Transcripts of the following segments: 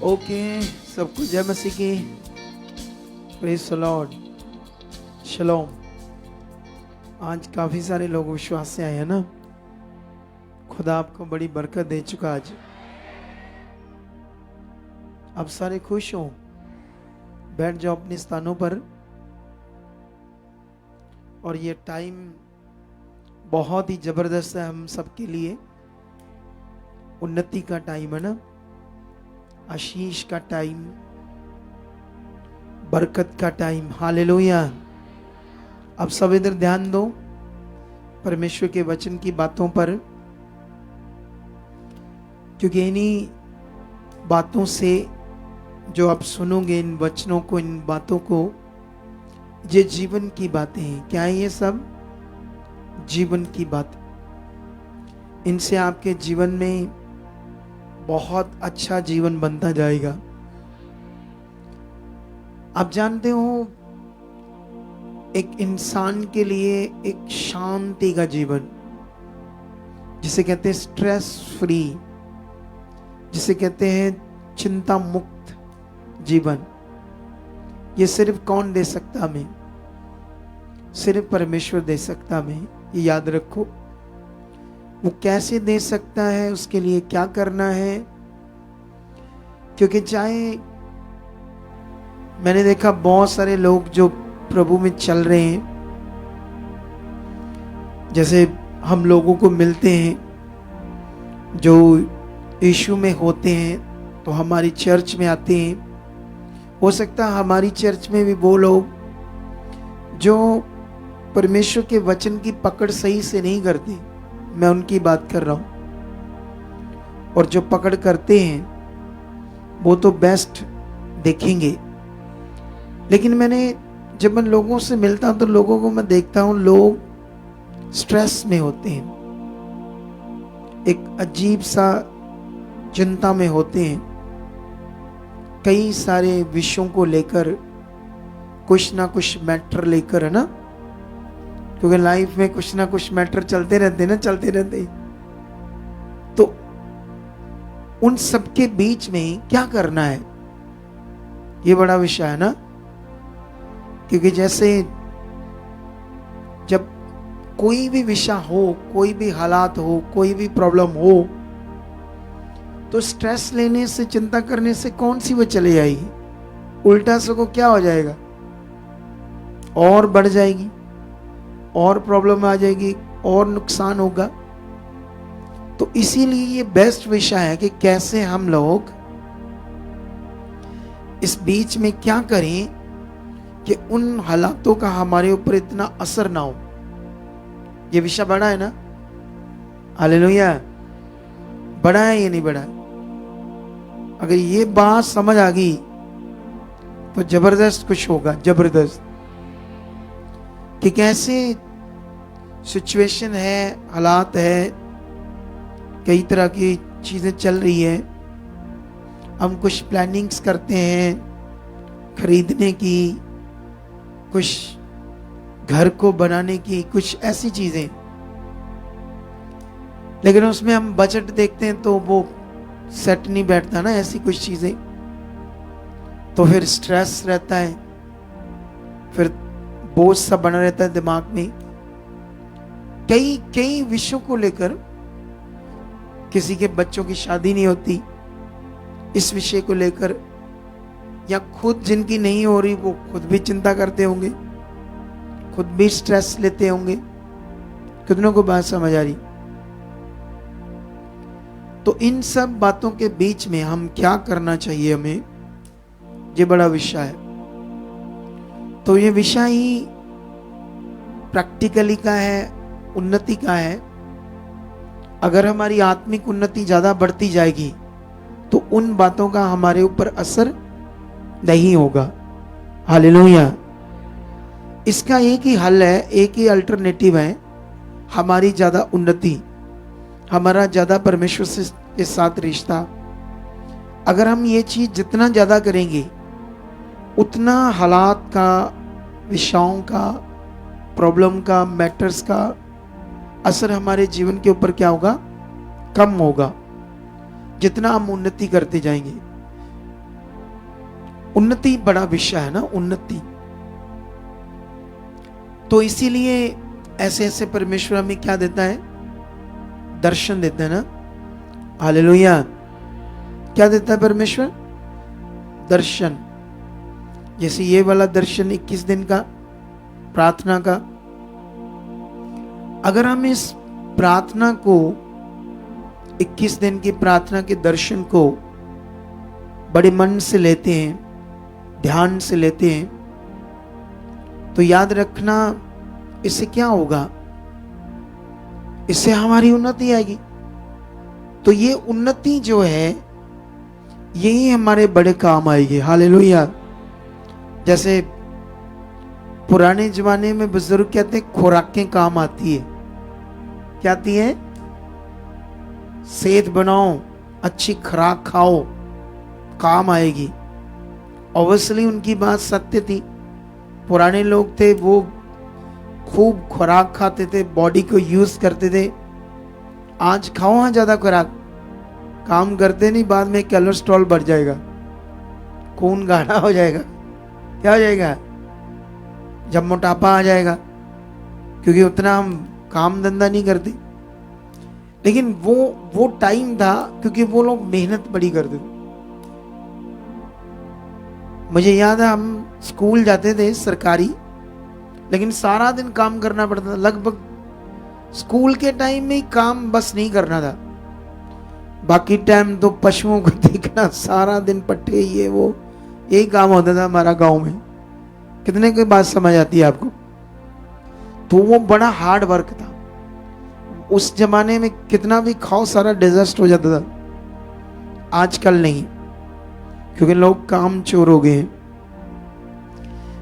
Okay, सबको जय मसीह की। Praise the lord. शलोम। आज काफ़ी सारे लोग विश्वास से आए हैं ना। खुदा आपको बड़ी बरकत दे चुका। आज आप सारे खुश हो। बैठ जाओ अपने स्थानों पर। और ये टाइम बहुत ही ज़बरदस्त है हम सबके लिए। उन्नति का टाइम है ना, आशीष का टाइम, बरकत का टाइम। हालेलुया। अब सब इधर ध्यान दो परमेश्वर के वचन की बातों पर, क्योंकि इन्हीं बातों से जो आप सुनोगे, इन वचनों को, इन बातों को, ये जीवन की बातें हैं। क्या है ये सब? जीवन की बात। इनसे आपके जीवन में बहुत अच्छा जीवन बनता जाएगा। आप जानते हो, एक इंसान के लिए एक शांति का जीवन, जिसे कहते हैं स्ट्रेस फ्री, जिसे कहते हैं चिंता मुक्त जीवन, ये सिर्फ कौन दे सकता हमें? सिर्फ परमेश्वर दे सकता हमें। ये याद रखो। वो कैसे दे सकता है, उसके लिए क्या करना है। क्योंकि चाहे, मैंने देखा बहुत सारे लोग जो प्रभु में चल रहे हैं, जैसे हम लोगों को मिलते हैं जो यीशु में होते हैं, तो हमारी चर्च में आते हैं। हो सकता है हमारी चर्च में भी वो लोग जो परमेश्वर के वचन की पकड़ सही से नहीं करते, मैं उनकी बात कर रहा हूं। और जो पकड़ करते हैं वो तो बेस्ट देखेंगे। लेकिन मैंने जब मैं लोगों से मिलता हूं तो लोगों को मैं देखता हूं, लोग स्ट्रेस में होते हैं, एक अजीब सा चिंता में होते हैं, कई सारे विषयों को लेकर, कुछ ना कुछ मैटर लेकर, है ना। क्योंकि लाइफ में कुछ ना कुछ मैटर चलते रहते ना, चलते रहते। तो उन सबके बीच में क्या करना है, ये बड़ा विषय है ना। क्योंकि जैसे जब कोई भी विषय हो, कोई भी हालात हो, कोई भी प्रॉब्लम हो, तो स्ट्रेस लेने से, चिंता करने से कौन सी वो चली जाएगी? उल्टा सको क्या हो जाएगा? और बढ़ जाएगी, और प्रॉब्लम आ जाएगी, और नुकसान होगा। तो इसीलिए ये बेस्ट विषय है कि कैसे हम लोग इस बीच में क्या करें कि उन हालातों का हमारे ऊपर इतना असर ना हो। ये विषय बड़ा है ना। हालेलुया। बड़ा है, ये नहीं बड़ा है। अगर ये बात समझ आ गई तो जबरदस्त कुछ होगा, जबरदस्त। कि कैसे सिचुएशन है, हालात है, कई तरह की चीजें चल रही है। हम कुछ प्लानिंग्स करते हैं खरीदने की, कुछ घर को बनाने की, कुछ ऐसी चीजें, लेकिन उसमें हम बजट देखते हैं तो वो सेट नहीं बैठता ना, ऐसी कुछ चीजें। तो फिर स्ट्रेस रहता है, फिर बोझ सा बना रहता है दिमाग में, कई कई विषयों को लेकर। किसी के बच्चों की शादी नहीं होती, इस विषय को लेकर, या खुद जिनकी नहीं हो रही वो खुद भी चिंता करते होंगे, खुद भी स्ट्रेस लेते होंगे। कितनों को बात समझ आ रही? तो इन सब बातों के बीच में हम क्या करना चाहिए हमें, ये बड़ा विषय है। तो ये विषय ही प्रैक्टिकली का है, उन्नति का है। अगर हमारी आत्मिक उन्नति ज्यादा बढ़ती जाएगी तो उन बातों का हमारे ऊपर असर नहीं होगा। हालेलुया। इसका एक ही हल है, एक ही अल्टरनेटिव है, हमारी ज्यादा उन्नति, हमारा ज्यादा परमेश्वर से के साथ रिश्ता। अगर हम ये चीज जितना ज्यादा करेंगे, उतना हालात का, विषयों का, प्रॉब्लम का, मैटर्स का असर हमारे जीवन के ऊपर क्या होगा? कम होगा, जितना हम उन्नति करते जाएंगे। उन्नति बड़ा विषय है ना, उन्नति। तो इसीलिए ऐसे ऐसे परमेश्वर हमें क्या देता है, दर्शन देता है ना। हालेलुया। क्या देता है परमेश्वर, दर्शन। जैसे ये वाला दर्शन 21 दिन का प्रार्थना का, अगर हम इस प्रार्थना को 21 दिन की प्रार्थना के दर्शन को बड़े मन से लेते हैं, ध्यान से लेते हैं, तो याद रखना इससे क्या होगा, इससे हमारी उन्नति आएगी। तो ये उन्नति जो है यही हमारे बड़े काम आएगी। हालेलुया। जैसे पुराने जमाने में बुजुर्ग कहते हैं खुराकें काम आती है। क्या आती है, सेहत बनाओ, अच्छी खुराक खाओ, काम आएगी। ऑब्वियसली उनकी बात सत्य थी। पुराने लोग थे वो खूब खुराक खाते थे, बॉडी को यूज करते थे। आज खाओ हाँ ज्यादा खुराक, काम करते नहीं, बाद में कोलेस्ट्रॉल बढ़ जाएगा, खून गाढ़ा हो जाएगा, क्या हो जाएगा, जब मोटापा आ जाएगा, क्योंकि उतना हम काम धंधा नहीं करते। लेकिन वो टाइम था क्योंकि वो लोग मेहनत बड़ी करते थे। मुझे याद है हम स्कूल जाते थे सरकारी, लेकिन सारा दिन काम करना पड़ता था। लगभग स्कूल के टाइम में काम बस नहीं करना था, बाकी टाइम तो पशुओं को देखना, सारा दिन पट्टे ये वो, यही काम होता था हमारा गांव में। कितने की बात समझ आती है आपको। तो वो बड़ा हार्ड वर्क था। उस जमाने में कितना भी खाओ सारा डिजेस्ट हो जाता था, आजकल नहीं, क्योंकि लोग काम चोर हो गए हैं।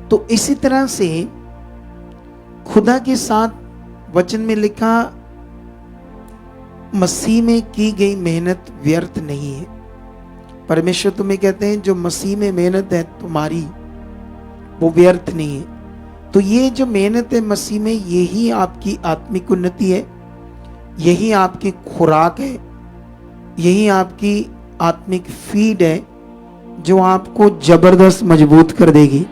तो इसी तरह से खुदा के साथ वचन में लिखा, मसीह में की गई मेहनत व्यर्थ नहीं है। परमेश्वर तुम्हें कहते हैं जो मसीह में मेहनत है तुम्हारी, वो व्यर्थ नहीं है। तो ये जो मेहनत है मसीह में, यही आपकी आत्मिक उन्नति है, यही आपकी खुराक है, यही आपकी आत्मिक फीड है, जो आपको जबरदस्त मजबूत कर देगी।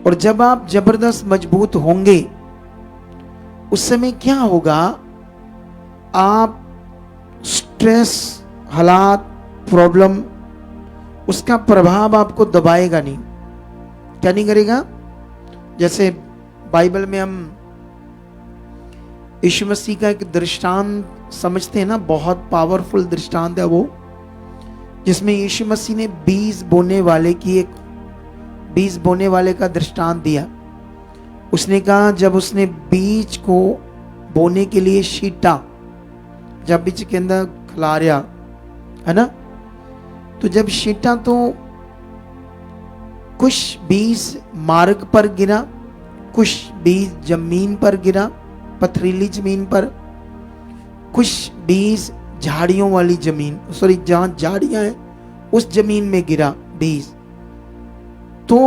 और जब आप जबरदस्त मजबूत होंगे, उस समय क्या होगा, आप स्ट्रेस, हालात, प्रॉब्लम, उसका प्रभाव आपको दबाएगा नहीं। क्या नहीं करेगा। जैसे बाइबल में हम यीशु मसीह का एक दृष्टांत समझते हैं ना, बहुत पावरफुल दृष्टांत है वो, जिसमें यीशु मसीह ने बीज बोने वाले का दृष्टांत दिया। उसने कहा जब उसने बीज को बोने के लिए छींटा, जब बीज के अंदर खिलाया है ना, तो जब छींटा तो कुछ बीज मार्ग पर गिरा, कुछ बीज जमीन पर गिरा, पथरीली जमीन पर, कुछ बीज झाड़ियों वाली जमीन, जहां झाड़ियां हैं उस जमीन में गिरा बीज। तो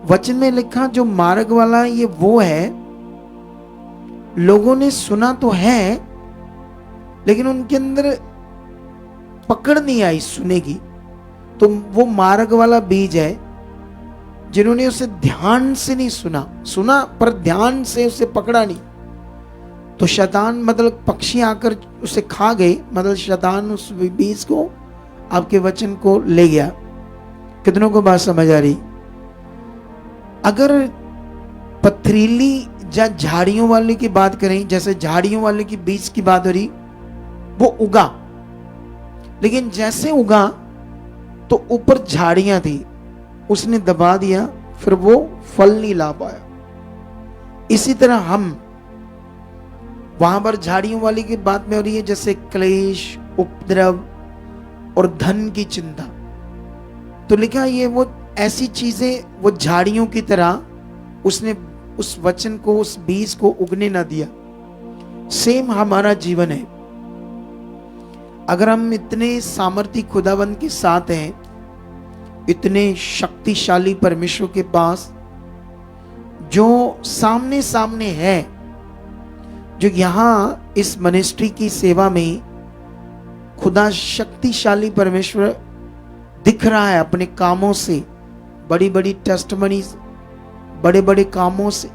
वचन में लिखा जो मार्ग वाला ये वो है, लोगों ने सुना तो है लेकिन उनके अंदर पकड़ नहीं आई सुने की। तो वो मार्ग वाला बीज है जिन्होंने उसे ध्यान से नहीं सुना पर ध्यान से उसे पकड़ा नहीं। तो शैतान मतलब पक्षी आकर उसे खा गए, मतलब शैतान उस बीज को, आपके वचन को ले गया। कितनों को बात समझ आ रही। अगर पथरीली या झाड़ियों वाले की बात करें, जैसे झाड़ियों वाले की बीज की बात हो रही, वो उगा, लेकिन जैसे उगा तो ऊपर झाड़ियां थी, उसने दबा दिया, फिर वो फल नहीं ला पाया। इसी तरह हम वहां पर झाड़ियों वाली की बात में हो रही है, जैसे क्लेश, उपद्रव और धन की चिंता। तो लिखा ये वो ऐसी चीजें, वो झाड़ियों की तरह उसने उस वचन को, उस बीज को उगने ना दिया। सेम हमारा जीवन है। अगर हम इतने सामर्थी खुदावंद के साथ हैं, इतने शक्तिशाली परमेश्वर के पास, जो सामने सामने है, जो यहां इस मिनिस्ट्री की सेवा में खुदा शक्तिशाली परमेश्वर दिख रहा है अपने कामों से, बड़ी बड़ी टेस्टमनी, बड़े बड़े कामों से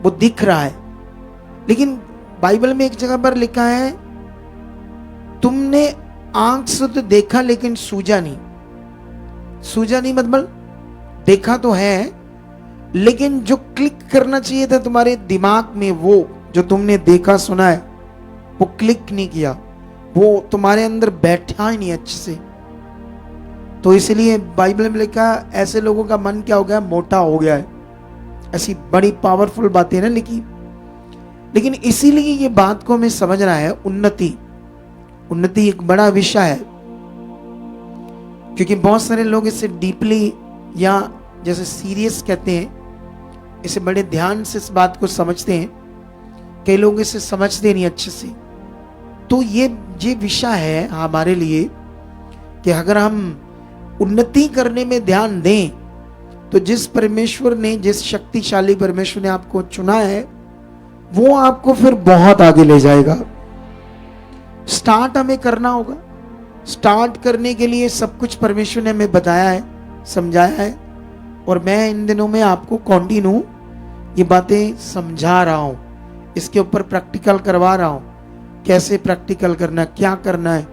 वो दिख रहा है। लेकिन बाइबल में एक जगह पर लिखा है, तुमने आंख से तो देखा लेकिन सूझा नहीं। सूझा नहीं मतलब देखा तो है, लेकिन जो क्लिक करना चाहिए था तुम्हारे दिमाग में, वो जो तुमने देखा सुना है वो क्लिक नहीं किया, वो तुम्हारे अंदर बैठा ही नहीं अच्छे से। तो इसलिए बाइबल में लिखा, ऐसे लोगों का मन क्या हो गया, मोटा हो गया है। ऐसी बड़ी पावरफुल बातें ना लिखी। लेकिन इसीलिए ये बात को हमें समझना है, उन्नति एक बड़ा विषय है, क्योंकि बहुत सारे लोग इसे डीपली या जैसे सीरियस कहते हैं, इसे बड़े ध्यान से इस बात को समझते हैं। कई लोग इसे समझते नहीं अच्छे से। तो ये विषय है हमारे लिए कि अगर हम उन्नति करने में ध्यान दें, तो जिस परमेश्वर ने, जिस शक्तिशाली परमेश्वर ने आपको चुना है, वो आपको फिर बहुत आगे ले जाएगा। स्टार्ट हमें करना होगा। स्टार्ट करने के लिए सब कुछ परमेश्वर ने हमें बताया है, समझाया है, और मैं इन दिनों में आपको कंटिन्यू ये बातें समझा रहा हूं, इसके ऊपर प्रैक्टिकल करवा रहा हूं। कैसे प्रैक्टिकल करना है, क्या करना है,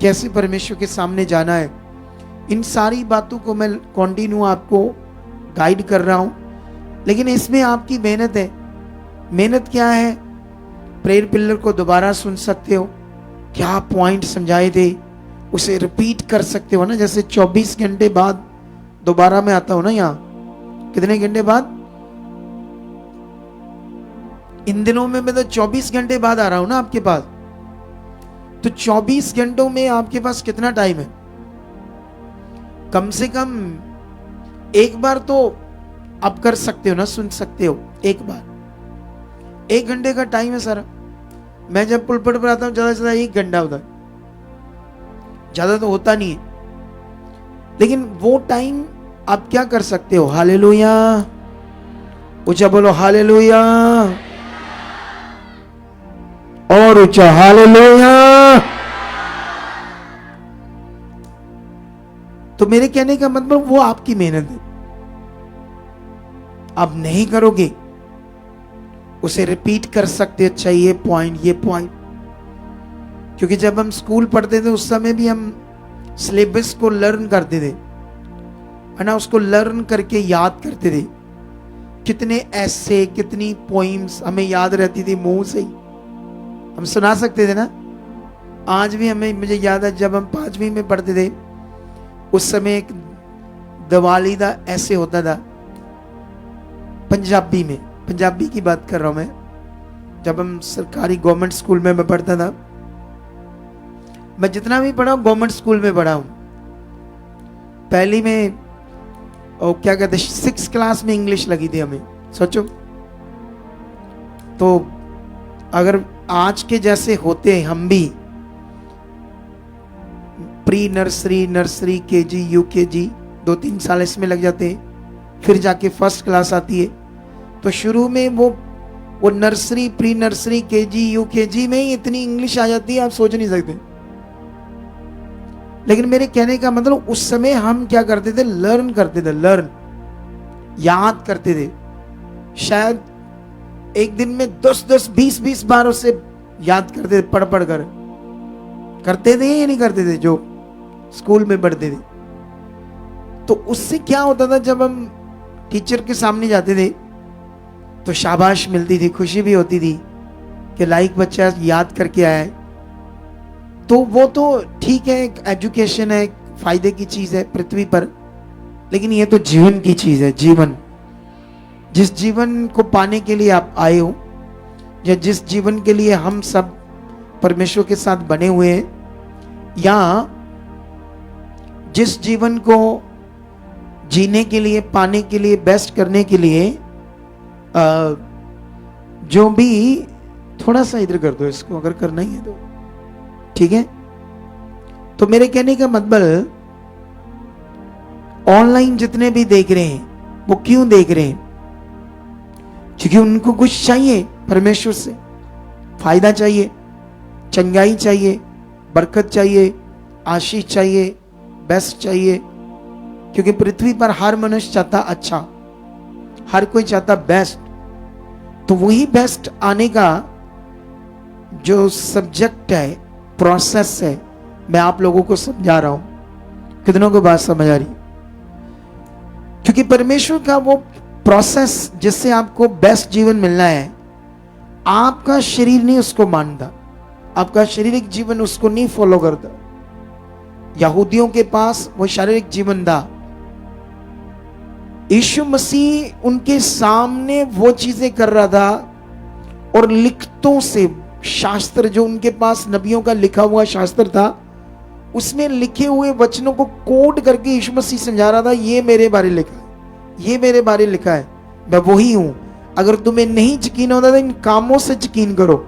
कैसे परमेश्वर के सामने जाना है, इन सारी बातों को मैं कंटिन्यू आपको गाइड कर रहा हूं। लेकिन इसमें आपकी मेहनत है। मेहनत क्या है? प्रेयर पिलर को दोबारा सुन सकते हो, क्या पॉइंट समझाए थे उसे रिपीट कर सकते हो ना। जैसे 24 घंटे बाद दोबारा मैं आता हूं ना यहाँ, कितने घंटे बाद? इन दिनों में मैं तो 24 घंटे बाद आ रहा हूं ना आपके पास। तो 24 घंटों में आपके पास कितना टाइम है? कम से कम एक बार तो आप कर सकते हो ना, सुन सकते हो एक बार। 1 घंटे का टाइम है सारा। मैं जब पुलपट पर आता हूं ज्यादा से ज्यादा 1 घंटा होता है, ज्यादा तो होता नहीं है। लेकिन वो टाइम आप क्या कर सकते हो? हालेलुया, ऊंचा बोलो हालेलुया, और ऊंचा हालेलुया। तो मेरे कहने का मतलब वो आपकी मेहनत है। आप नहीं करोगे, उसे रिपीट कर सकते, अच्छा ये पॉइंट, ये पॉइंट। क्योंकि जब हम स्कूल पढ़ते थे उस समय भी हम सिलेबस को लर्न करते थे, है ना, उसको लर्न करके याद करते थे। कितने ऐसे, कितनी पोइम्स हमें याद रहती थी, मुंह से ही हम सुना सकते थे ना। आज भी मुझे याद है जब हम 5वीं में पढ़ते थे, उस समय एक दिवाली दा ऐसे होता था पंजाबी में, पंजाबी की बात कर रहा हूं मैं। जब हम सरकारी गवर्नमेंट स्कूल में मैं पढ़ता था, मैं जितना भी पढ़ा गवर्नमेंट स्कूल में पढ़ा हूं। पहली में क्या कहते, 6th क्लास में इंग्लिश लगी थी हमें, सोचो। तो अगर आज के जैसे होते हैं हम भी, pre nursery, nursery, KG, UKG, 2-3 साल इसमें लग जाते हैं, फिर जाके फर्स्ट क्लास आती है। तो शुरू में वो nursery, pre nursery, KG, UKG में ही इतनी इंग्लिश आ जाती है, आप सोच नहीं सकते। लेकिन मेरे कहने का मतलब उस समय हम क्या करते थे? लर्न करते थे, लर्न, याद करते थे। शायद एक दिन में 10-10, 20-20 बार उसे याद करते थे, पढ़ पढ़ कर। करते थे या नहीं करते थे जो स्कूल में पढ़ते थे? तो उससे क्या होता था, जब हम टीचर के सामने जाते थे तो शाबाश मिलती थी, खुशी भी होती थी कि लाइक बच्चा याद करके आया है। तो वो तो ठीक है, एक एजुकेशन है, एक फायदे की चीज है पृथ्वी पर, लेकिन ये तो जीवन की चीज है। जीवन, जिस जीवन को पाने के लिए आप आए हो, या जिस जीवन के लिए हम सब परमेश्वर के साथ बने हुए हैं, या जिस जीवन को जीने के लिए, पाने के लिए, बेस्ट करने के लिए, जो भी, थोड़ा सा इधर कर दो इसको अगर करना ही है तो, ठीक है। तो मेरे कहने का मतलब, ऑनलाइन जितने भी देख रहे हैं वो क्यों देख रहे हैं? क्योंकि उनको कुछ चाहिए परमेश्वर से, फायदा चाहिए, चंगाई चाहिए, बरकत चाहिए, आशीष चाहिए, बेस्ट चाहिए, क्योंकि पृथ्वी पर हर मनुष्य चाहता अच्छा, हर कोई चाहता बेस्ट। तो वही बेस्ट आने का जो सब्जेक्ट है, प्रोसेस है, मैं आप लोगों को समझा रहा हूं। कितनों को बात समझ आ रही? क्योंकि परमेश्वर का वो प्रोसेस जिससे आपको बेस्ट जीवन मिलना है, आपका शरीर नहीं उसको मानता, आपका शारीरिक जीवन उसको नहीं फॉलो करता। यहूदियों के पास वो शारीरिक जीवन था। यीशु मसीह उनके सामने वो चीजें कर रहा था और लिखतों से, शास्त्र जो उनके पास नबियों का लिखा हुआ शास्त्र था, उसमें लिखे हुए वचनों को कोड करके यीशु मसीह समझा रहा था, ये मेरे बारे लिखा है, ये मेरे बारे लिखा है, मैं वही हूं। अगर तुम्हें नहीं यकीन होता तो इन कामों से यकीन करो।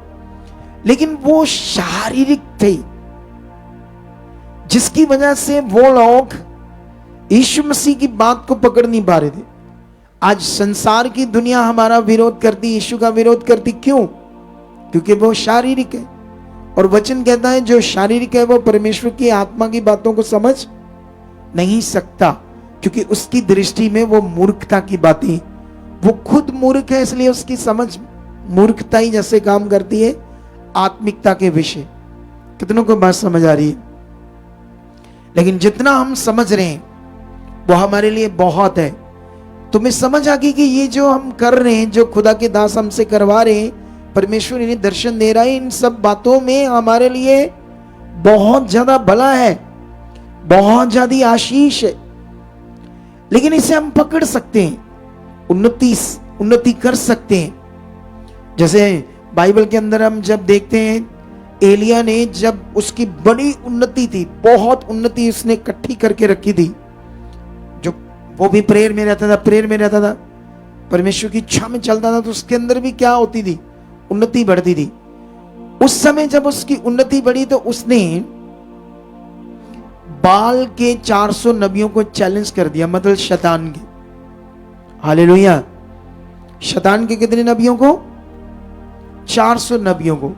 लेकिन वो शारीरिक थे, जिसकी वजह से वो लोग यीशु मसीह की बात को पकड़ नहीं पा रहे थे। आज संसार की दुनिया हमारा विरोध करती, यीशु का विरोध करती, क्यों? क्योंकि वो शारीरिक है। और वचन कहता है जो शारीरिक है वो परमेश्वर की आत्मा की बातों को समझ नहीं सकता, क्योंकि उसकी दृष्टि में वो मूर्खता की बातें, वो खुद मूर्ख है, इसलिए उसकी समझ मूर्खता ही जैसे काम करती है आत्मिकता के विषय। कितनों को बात समझ आ रही है? लेकिन जितना हम समझ रहे हैं वो हमारे लिए बहुत है। तुम्हें समझ आ गई कि ये जो हम कर रहे हैं, जो खुदा के दास हमसे करवा रहे हैं, परमेश्वर इन्हें दर्शन दे रहा है, इन सब बातों में हमारे लिए बहुत ज्यादा भला है, बहुत ज्यादा आशीष है। लेकिन इसे हम पकड़ सकते हैं, उन्नति कर सकते हैं। जैसे बाइबल के अंदर हम जब देखते हैं, एलिया ने जब उसकी बड़ी उन्नति थी, बहुत उन्नति उसने इकट्ठी करके रखी थी, जो वो भी प्रेयर में रहता था, परमेश्वर की इच्छा में चलता था, तो उसके अंदर भी क्या होती थी? उन्नति बढ़ती थी। उस समय जब उसकी उन्नति बढ़ी तो उसने बाल के 400 नबियों को चैलेंज कर दिया, मतलब शैतान के। हालेलुया। शैतान के कितने नबियों को? 400 नबियों को।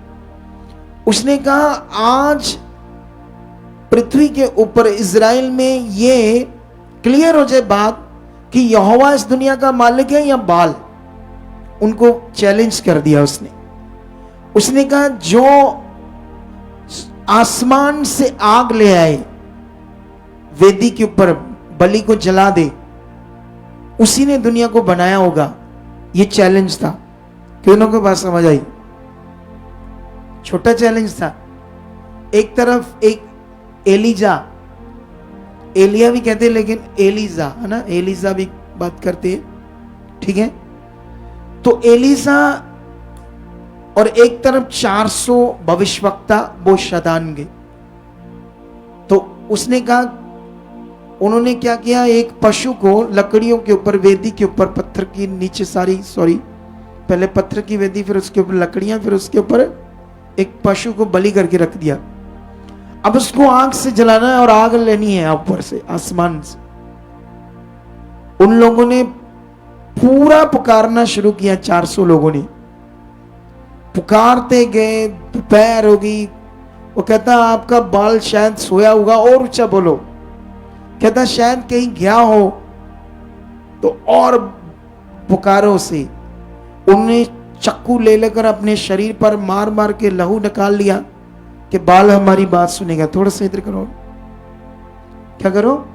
उसने कहा आज पृथ्वी के ऊपर इजराइल में ये क्लियर हो जाए बात कि यहोवा इस दुनिया का मालिक है या बाल। उनको चैलेंज कर दिया उसने कहा जो आसमान से आग ले आए, वेदी के ऊपर बलि को जला दे, उसी ने दुनिया को बनाया होगा। ये चैलेंज था। कितनों को बात समझ आई? छोटा चैलेंज था। एक तरफ एक एलिया भी कहते हैं, लेकिन एलिजा है ना, एलिजा भी बात करते हैं, ठीक है। तो एलिजा और एक तरफ 400 भविष्यवक्ता, वो शैतान के। तो उसने कहा, उन्होंने क्या किया, एक पशु को लकड़ियों के ऊपर, वेदी के ऊपर, पत्थर की नीचे पहले पत्थर की वेदी, फिर उसके ऊपर लकड़ियां, फिर उसके ऊपर एक पशु को बलि करके रख दिया। अब उसको आग से जलाना है और आग लेनी है ऊपर से, आसमान से। उन लोगों ने पूरा पुकारना शुरू किया, 400 लोगों ने पुकारते गए, दोपहर हो गई। वो कहता आपका बाल शायद सोया होगा, और ऊंचा बोलो। कहता शायद कहीं गया हो, तो और पुकारो से। उन्होंने चक्कू ले लेकर अपने शरीर पर मार मार के लहू निकाल लिया कि बाल हमारी बात सुनेगा। थोड़ा सा इधर करो, क्या करो?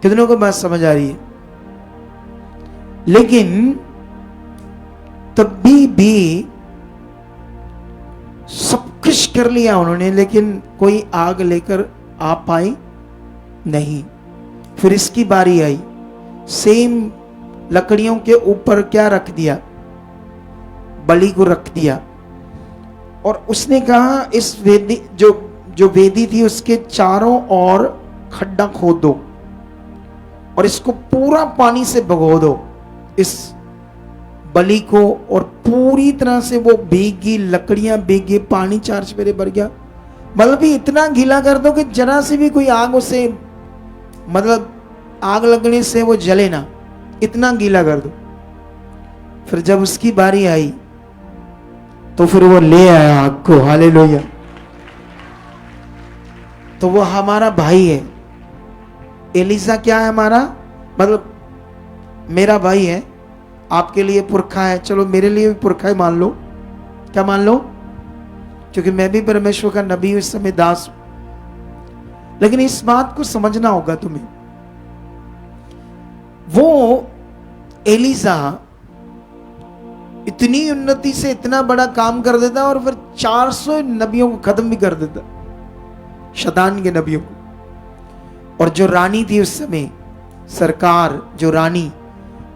कितनों को बात समझ आ रही है? लेकिन तभी भी सब कुछ कर लिया उन्होंने, लेकिन कोई आग लेकर आ पाई नहीं। फिर इसकी बारी आई, सेम लकड़ियों के ऊपर क्या रख दिया? बलि को रख दिया। और उसने कहा इस वेदी, जो वेदी थी, उसके चारों ओर खड्डा खोद दो और इसको पूरा पानी से भगो दो, इस बलि को। और पूरी तरह से वो भीगी, लकड़ियां भीगी, पानी 4 चफेरे भर गया। मतलब भी इतना गीला कर दो कि जरा से भी कोई आग उसे, मतलब आग लगने से वो जले ना, इतना गीला कर दो। फिर जब उसकी बारी आई तो फिर वो ले आया आग को। हालेलुया। तो वो हमारा भाई है, एलिसा क्या है हमारा, मतलब मेरा भाई है, आपके लिए पुरखा है, चलो मेरे लिए भी पुरखा है मान लो। क्या मान लो? क्योंकि मैं भी परमेश्वर का नबी हूं, इस समय दास हूं। लेकिन इस बात को समझना होगा तुम्हें, वो एलिसा इतनी उन्नति से इतना बड़ा काम कर देता और फिर 400 नबियों को खत्म भी कर देता, शैतान के नबियों को। और जो रानी थी उस समय, सरकार जो रानी,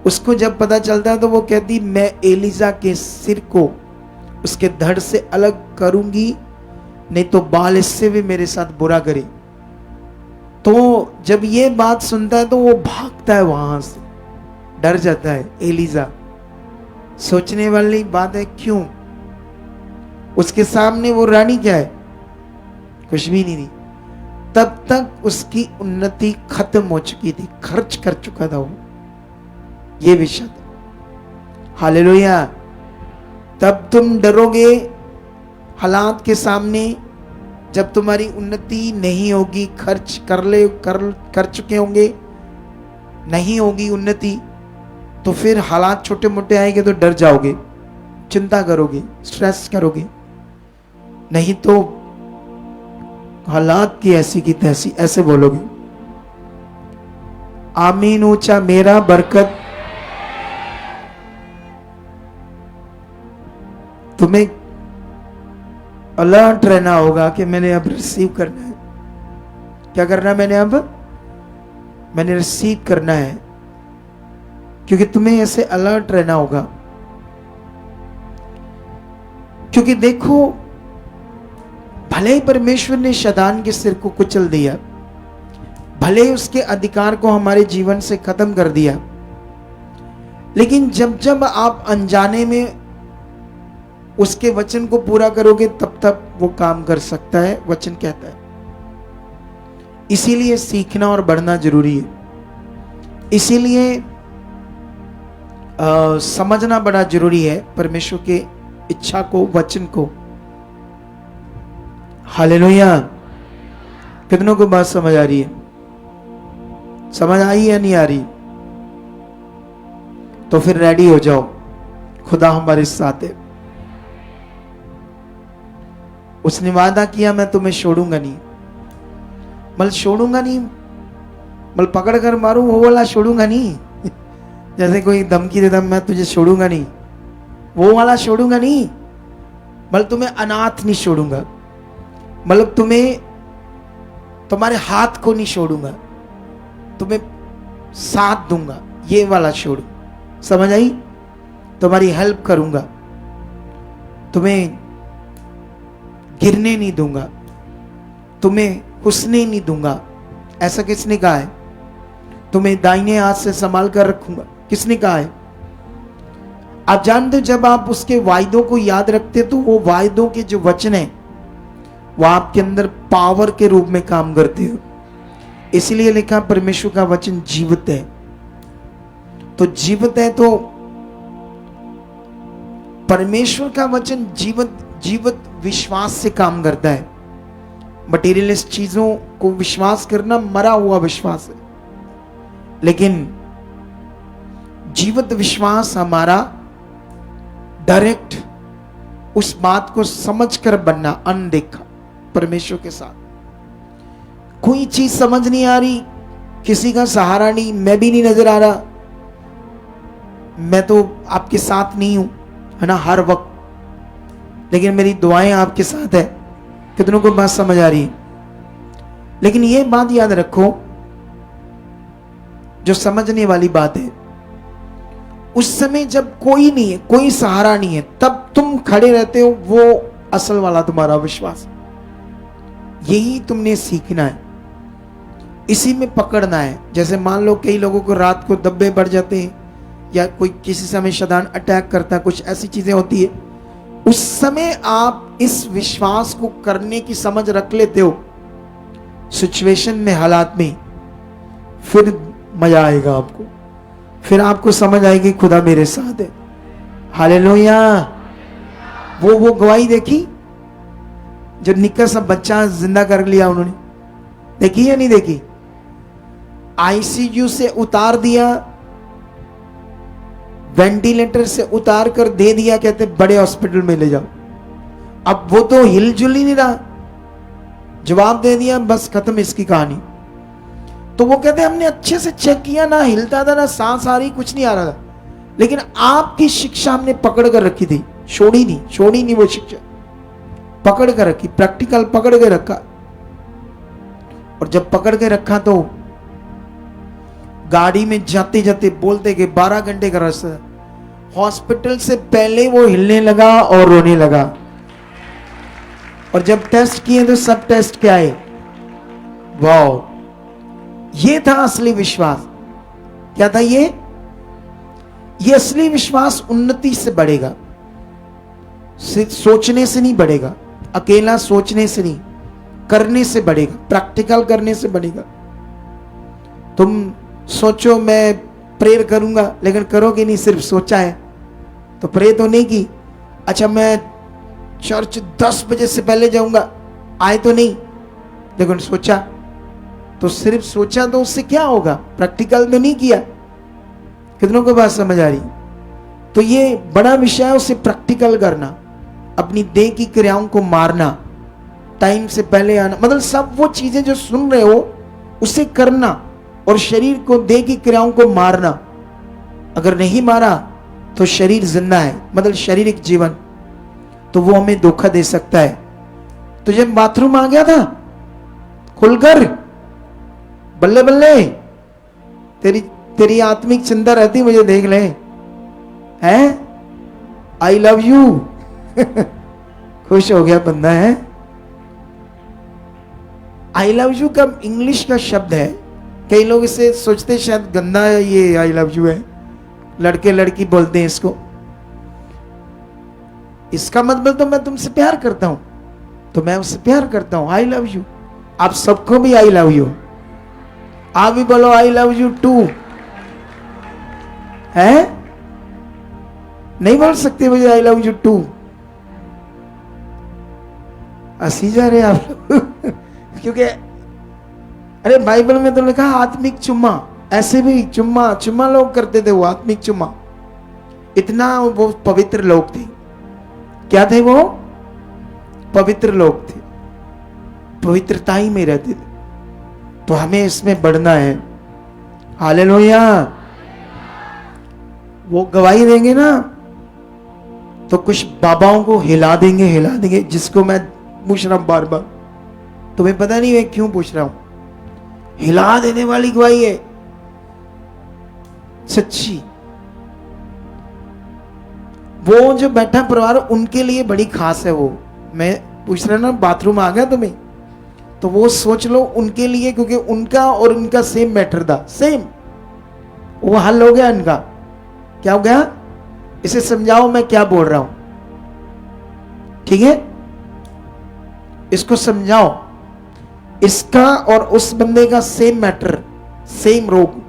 उसको जब पता चलता है तो वो कहती मैं एलिसा के सिर को उसके धड़ से अलग करूंगी, नहीं तो बाल इससे भी मेरे साथ बुरा करे। तो जब ये बात सुनता है तो वो भागता है वहां से, डर जाता है एलिसा। सोचने वाली बात है, क्यों? उसके सामने वो रानी क्या है? कुछ भी नहीं थी। तब तक उसकी उन्नति खत्म हो चुकी थी, खर्च कर चुका था वो, ये भी शब्द। हालेलुया। तब तुम डरोगे हालात के सामने, जब तुम्हारी उन्नति नहीं होगी, खर्च कर चुके होंगे, नहीं होगी उन्नति, तो फिर हालात छोटे मोटे आएंगे तो डर जाओगे, चिंता करोगे, स्ट्रेस करोगे। नहीं तो हालात की ऐसी की तैसी ऐसे बोलोगे, आमीन ऊंचा मेरा बरकत। तुम्हें अलर्ट रहना होगा कि मैंने अब रिसीव करना है। क्या करना है? मैंने रिसीव करना है, क्योंकि तुम्हें ऐसे अलर्ट रहना होगा। क्योंकि देखो, भले ही परमेश्वर ने शैतान के सिर को कुचल दिया, भले ही उसके अधिकार को हमारे जीवन से खत्म कर दिया, लेकिन जब जब आप अनजाने में उसके वचन को पूरा करोगे तब तक वो काम कर सकता है, वचन कहता है। इसीलिए सीखना और बढ़ना जरूरी है, इसीलिए समझना बड़ा जरूरी है परमेश्वर के इच्छा को, वचन को। हालेलुया। कितनों को बात समझ आ रही है? समझ आई या नहीं आ रही? तो फिर रेडी हो जाओ, खुदा हमारे साथ है। उसने वादा किया मैं तुम्हें छोड़ूंगा नहीं, मतलब छोड़ूंगा नहीं, मतलब पकड़ कर मारूं वो वाला छोड़ूंगा नहीं। जैसे कोई धमकी देता मैं तुझे छोड़ूंगा नहीं, वो वाला छोड़ूंगा नहीं। मतलब तुम्हें अनाथ नहीं छोड़ूंगा, मतलब तुम्हें, तुम्हारे हाथ को नहीं छोड़ूंगा, तुम्हें साथ दूंगा, ये वाला छोड़ू। समझ आई? तुम्हारी हेल्प करूंगा, तुम्हें गिरने नहीं दूंगा, तुम्हें हुस्ने नहीं दूंगा। ऐसा किसने कहा है? तुम्हें दाहिने हाथ से संभाल कर रखूंगा, किसने कहा है? आप जानते हो, जब आप उसके वायदों को याद रखते तो वो वायदों के जो वचन है वो आपके अंदर पावर के रूप में काम करते हो। इसलिए लिखा परमेश्वर का वचन जीवित है। तो जीवित है तो परमेश्वर का वचन जीवित विश्वास से काम करता है। मटेरियलिस्ट चीजों को विश्वास करना मरा हुआ विश्वास है, लेकिन जीवित विश्वास हमारा डायरेक्ट उस बात को समझकर बनना, अनदेखा परमेश्वर के साथ। कोई चीज समझ नहीं आ रही, किसी का सहारा नहीं, मैं भी नहीं नजर आ रहा, मैं तो आपके साथ नहीं हूं, है ना, हर वक्त, लेकिन मेरी दुआएं आपके साथ है। कितनों को बात समझ आ रही है? लेकिन ये बात याद रखो, जो समझने वाली बात है, उस समय जब कोई नहीं है, कोई सहारा नहीं है, तब तुम खड़े रहते हो, वो असल वाला तुम्हारा विश्वास। यही तुमने सीखना है, इसी में पकड़ना है। जैसे मान लो कई लोगों को रात को दब्बे बढ़ जाते हैं, या कोई किसी समय शैतान अटैक करता है, कुछ ऐसी चीजें होती है, उस समय आप इस विश्वास को करने की समझ रख लेते हो सिचुएशन में, हालात में, फिर मजा आएगा आपको, फिर आपको समझ आएगी खुदा मेरे साथ है। हालेलुया। वो गवाही देखी जो निक्का सा बच्चा जिंदा कर लिया उन्होंने, देखी या नहीं देखी? आईसीयू से उतार दिया, वेंटिलेटर से उतार कर दे दिया, कहते बड़े हॉस्पिटल में ले जाओ। अब वो तो हिलजुल ही नहीं रहा, जवाब दे दिया, बस खत्म इसकी कहानी। तो वो कहते हमने अच्छे से चेक किया, ना हिलता था, ना सांस आ रही, कुछ नहीं आ रहा था, लेकिन आपकी शिक्षा हमने पकड़ कर रखी थी, छोड़ी नहीं वो शिक्षा, पकड़ कर रखी, प्रैक्टिकल पकड़ के रखा। और जब पकड़ के रखा तो गाड़ी में जाते जाते बोलते कि 12 घंटे का रास्ता, हॉस्पिटल से पहले वो हिलने लगा और रोने लगा। और जब टेस्ट किए तो सब टेस्ट क्या है, वाओ, ये था असली विश्वास। क्या था ये असली विश्वास उन्नति से बढ़ेगा, सोचने से नहीं बढ़ेगा, अकेला सोचने से नहीं, करने से बढ़ेगा, प्रैक्टिकल करने से बढ़ेगा। तुम सोचो मैं प्रेयर करूंगा, लेकिन करोगे नहीं, सिर्फ सोचा है तो प्रे तो नहीं की। अच्छा मैं चर्च 10 बजे से पहले जाऊंगा, आए तो नहीं, लेकिन सोचा, तो सिर्फ सोचा तो उससे क्या होगा, प्रैक्टिकल तो नहीं किया। कितनों को बात समझ आ रही? तो ये बड़ा विषय है, उसे प्रैक्टिकल करना, अपनी देह की क्रियाओं को मारना, टाइम से पहले आना, मतलब सब वो चीजें जो सुन रहे हो उसे करना, और शरीर को, देह की क्रियाओं को मारना। अगर नहीं मारा तो शरीर जिंदा है, मतलब शारीरिक जीवन, तो वो हमें धोखा दे सकता है। तो जब बाथरूम आ गया था खुलकर, बल्ले बल्ले, तेरी आत्मिक चिंता रहती, मुझे देख ले, हैं, आई लव यू खुश हो गया बंदा है। आई लव यू का इंग्लिश का शब्द है, कई लोग इसे सोचते शायद गंदा है, ये आई लव यू है, लड़के लड़की बोलते हैं इसको। इसका मतलब तो मैं तुमसे प्यार करता हूं, तो मैं उससे प्यार करता हूं, आई लव यू। आप सबको भी आई लव यू, आप भी बोलो आई लव यू टू, है? नहीं बोल सकते मुझे आई लव यू टू, हंसी जा रहे आप क्योंकि अरे बाइबल में तो लिखा आत्मिक चुम्मा, ऐसे भी चुम्मा लोग करते थे, वो आत्मिक चुम्मा, इतना वो पवित्र लोग थे। क्या थे वो? पवित्र लोग थे, पवित्रता ही में रहते थे। तो हमें इसमें बढ़ना है, हालेलुया। वो गवाही देंगे ना तो कुछ बाबाओं को हिला देंगे, जिसको मैं पूछ रहा हूं बार बार, तुम्हें पता नहीं मैं क्यों पूछ रहा हूं, हिला देने वाली गवाही है सच्ची। वो जो बैठा परिवार उनके लिए बड़ी खास है। वो मैं पूछ रहा ना, बाथरूम आ गया तुम्हें, तो वो सोच लो उनके लिए, क्योंकि उनका और उनका सेम मैटर था, सेम, वो हल हो गया इनका। क्या हो गया? इसे समझाओ मैं क्या बोल रहा हूं, ठीक है? इसको समझाओ, इसका और उस बंदे का सेम मैटर, सेम रोग,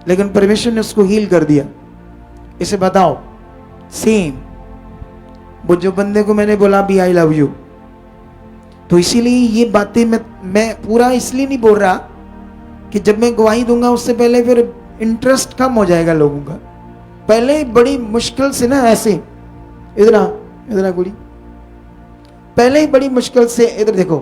लेकिन परमेश्वर ने उसको हील कर दिया। इसे बताओ, सेम। वो जो बंदे को मैंने बोला भी आई लव यू, तो इसीलिए ये बातें मैं पूरा इसलिए नहीं बोल रहा कि जब मैं गवाही दूंगा उससे पहले फिर इंटरेस्ट कम हो जाएगा लोगों का। पहले बड़ी मुश्किल से ना, ऐसे इधर गुड़ी, पहले ही बड़ी मुश्किल से, इधर देखो,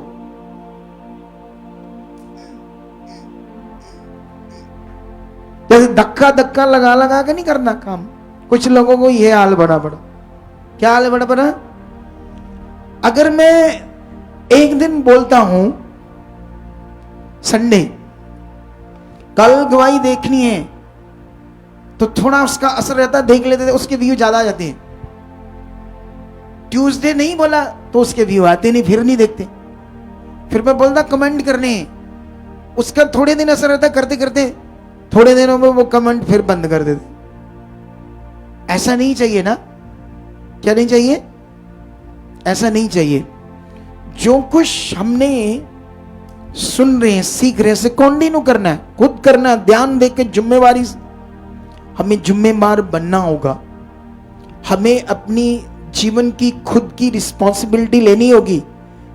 जैसे धक्का लगा के नहीं करना काम। कुछ लोगों को यह हाल बना पड़ा। क्या हाल बड़ा? अगर मैं एक दिन बोलता हूं संडे, कल गवाही देखनी है, तो थोड़ा उसका असर रहता है, देख लेते थे, उसके व्यू ज्यादा आ जाते हैं। ट्यूसडे नहीं बोला तो उसके व्यू आते नहीं, फिर नहीं देखते। फिर मैं बोलता कमेंट करने, उसका थोड़े दिन असर रहता, करते करते थोड़े दिनों में वो कमेंट फिर बंद कर देते। ऐसा नहीं चाहिए ना? क्या नहीं चाहिए? ऐसा नहीं चाहिए। जो कुछ हमने सुन रहे हैं, सीख रहे हैं, से कंटिन्यू करना है, खुद करना है, ध्यान देकर जिम्मेवारी, हमें जिम्मेदार बनना होगा। हमें अपनी जीवन की खुद की रिस्पॉन्सिबिलिटी लेनी होगी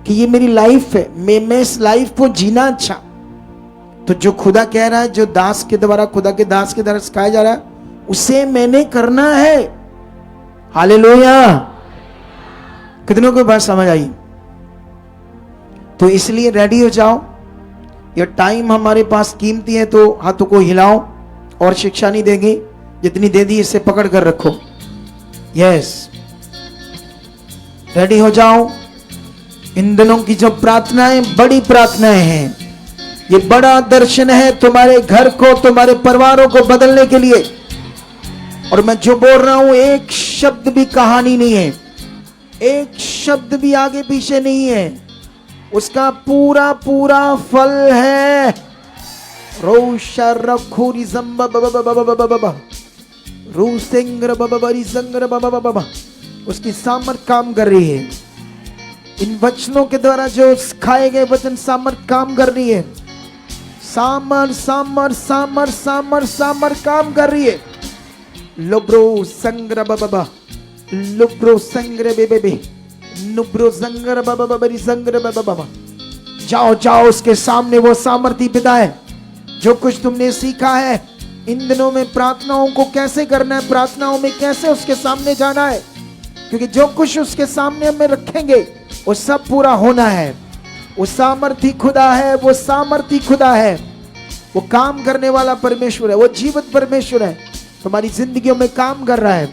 कि ये मेरी लाइफ है, मैं इस लाइफ को जीना अच्छा, तो जो खुदा कह रहा है, जो दास के द्वारा, खुदा के दास के द्वारा सिखाया जा रहा है, उसे मैंने करना है। हालेलुया। कितनों को बात समझ आई? तो इसलिए रेडी हो जाओ। ये टाइम हमारे पास कीमती है, तो हाथों को हिलाओ। और शिक्षा नहीं देंगे, जितनी दे दी इसे पकड़ कर रखो। यस, रेडी हो जाओ। इन दिनों की जो प्रार्थनाएं बड़ी प्रार्थनाएं हैं, ये बड़ा दर्शन है तुम्हारे घर को, तुम्हारे परिवारों को बदलने के लिए। और मैं जो बोल रहा हूं, एक शब्द भी कहानी नहीं है, एक शब्द भी आगे पीछे नहीं है, उसका पूरा पूरा फल है। रोशा रखूरी जम्बा रूसिंग्र बबरी संग्र बबा, उसकी सामर्थ काम कर रही है। इन वचनों के द्वारा जो सिखाए गए वचन सामर्थ काम कर रही है। सामर सामर सामर सामर सामर काम कर रही है। लुब्रो संग्र बबा, लुब्रो संग्र बेबे, नुब्रो संग्र बबा बरी संग्र बबा। जाओ जाओ, उसके सामने वो सामर्थी पिता है। जो कुछ तुमने सीखा है इन दिनों में, प्रार्थनाओं को कैसे करना है, प्रार्थनाओं में कैसे उसके सामने जाना है, क्योंकि जो कुछ उसके सामने हमें रखेंगे वो सब पूरा होना है। वो सामर्थी खुदा है, वो सामर्थी खुदा है, वो काम करने वाला परमेश्वर है, वो जीवित परमेश्वर है, तुम्हारी जिंदगियों में काम कर रहा है।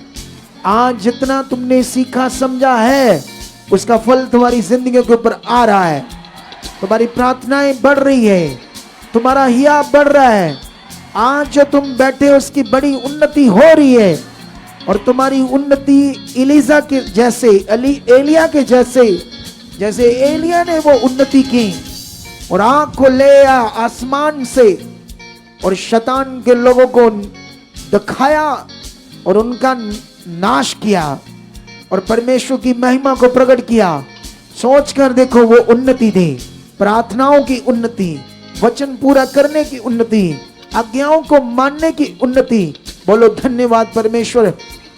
आज जितना तुमने सीखा समझा है, उसका फल तुम्हारी जिंदगी के ऊपर आ रहा है। तुम्हारी प्रार्थनाएं बढ़ रही है, तुम्हारा हिया बढ़ रहा है। आज जो तुम बैठे हो, उसकी बड़ी उन्नति हो रही है। और तुम्हारी उन्नति एलिजा के जैसे, एलिया के जैसे, जैसे एलिया ने वो उन्नति की और आग को ले आया आसमान से और शैतान के लोगों को दिखाया और उनका नाश किया और परमेश्वर की महिमा को प्रकट किया। सोच कर देखो, वो उन्नति थी, प्रार्थनाओं की उन्नति, वचन पूरा करने की उन्नति, आज्ञाओं को मानने की उन्नति। बोलो धन्यवाद परमेश्वर,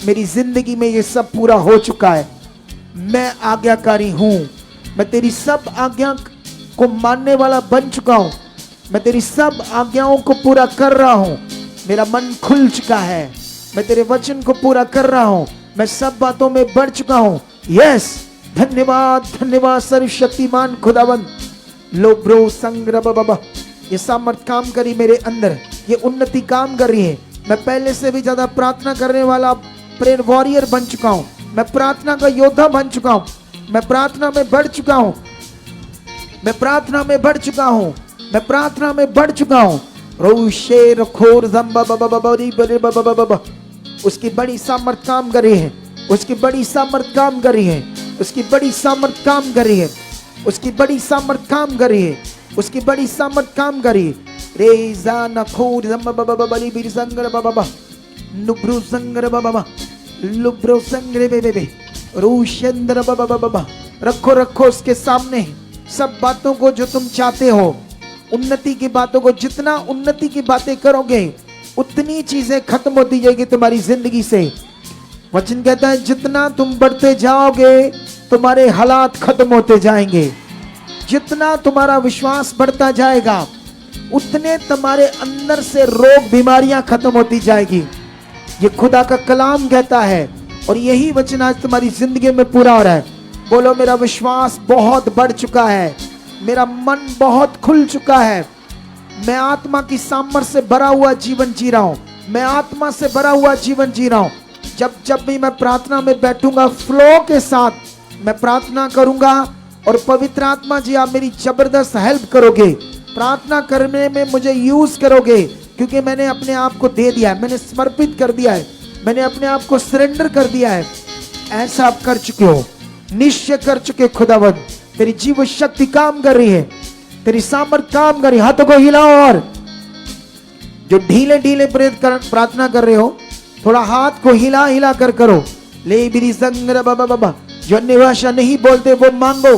मेरी जिंदगी में ये सब पूरा हो चुका है। मैं आज्ञाकारी हूं, मैं तेरी सब आज्ञा को मानने वाला बन चुका हूं, मैं तेरी सब आज्ञाओं को पूरा कर रहा हूं। मेरा मन खुल चुका है, मैं तेरे वचन को पूरा कर रहा हूं, मैं सब बातों में बढ़ चुका हूं। यस, धन्यवाद धन्यवाद सर्वशक्तिमान खुदावन। लो ब्रो संग्रह बाबा, ये सामर्थ काम करी मेरे अंदर, ये उन्नति काम कर रही है। मैं पहले से भी ज्यादा प्रार्थना करने वाला प्रेयर वॉरियर बन चुका हूं, मैं प्रार्थना का योद्धा बन चुका हूं, मैं प्रार्थना में बढ़ चुका हूं, मैं प्रार्थना में बढ़ चुका हूं, मैं प्रार्थना में बढ़ चुका हूं। रोशेर खोर जम्बा बाबा, उसकी बड़ी सामर्थ काम कर रही है, उसकी बड़ी सामर्थ काम कर रही है, उसकी बड़ी सामर्थ काम कर रही है, उसकी बड़ी सामर्थ काम कर रही है, उसकी बड़ी सामर्थ काम कर रही है। रेजा नखोर जम्बा बाबा बली बीर संगर बाबा, नुब्रु संगर बाबा, लुब्रो संगरे बेबे, रूशेंद्र बाबा बाबा। रखो रखो उसके सामने सब बातों को जो तुम चाहते हो, उन्नति की बातों को। जितना उन्नति की बातें करोगे उतनी चीजें खत्म होती जाएगी तुम्हारी जिंदगी से। वचन कहता है जितना तुम बढ़ते जाओगे तुम्हारे हालात खत्म होते जाएंगे। जितना तुम्हारा विश्वास बढ़ता जाएगा उतने तुम्हारे अंदर से रोग बीमारियां खत्म होती जाएगी। ये खुदा का कलाम कहता है और यही वचन आज तुम्हारी जिंदगी में पूरा हो रहा है। बोलो मेरा विश्वास बहुत बढ़ चुका है, मेरा मन बहुत खुल चुका है, मैं आत्मा की सामर्थ्य से भरा हुआ जीवन जी रहा हूं, मैं आत्मा से भरा हुआ जीवन जी रहा हूं। जब भी मैं प्रार्थना में बैठूंगा, फ्लो के साथ मैं प्रार्थना करूंगा और पवित्र आत्मा जी आप मेरी जबरदस्त हेल्प करोगे, प्रार्थना करने में मुझे यूज करोगे, क्योंकि मैंने अपने आप को दे दिया है, मैंने समर्पित कर दिया है, मैंने अपने आप को सरेंडर कर दिया है। ऐसा आप कर चुके हो, निश्चय कर चुके। खुदावन तेरी जीव शक्ति काम कर रही है, तेरी सामर्थ काम कर रही है। हाथों को हिलाओ और जो ढीले ढीले प्रार्थना कर रहे हो थोड़ा हाथ को हिला हिला कर करो। ले बिरी संग्र बाबा बाबा, जो अन्य भाषा नहीं बोलते वो मांगो,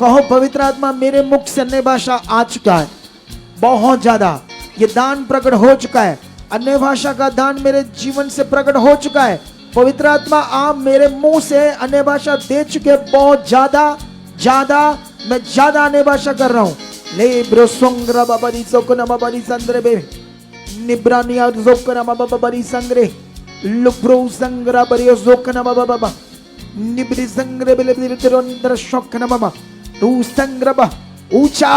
कहो पवित्र आत्मा मेरे मुख से अन्य भाषा आ चुका है बहुत ज्यादा, ये दान प्रकट हो चुका है, अन्य भाषा का दान मेरे जीवन से प्रकट हो चुका है। पवित्र आत्मा आप मेरे मुंह से अन्य भाषा दे चुके बहुत ज्यादा, मैं ज्यादा अन्य भाषा कर रहा हूं। ले ब्रोसोंग्रा बाबारी सोकना बाबारी संद्रे बे निब्रानिया जोकना बाबारी संग्रे लुब्रो संग्रा बरियो जोकना बाबा निब्रि संग्रे बेले बिरंदर शोकना बाबा रू संग्रबा ऊंचा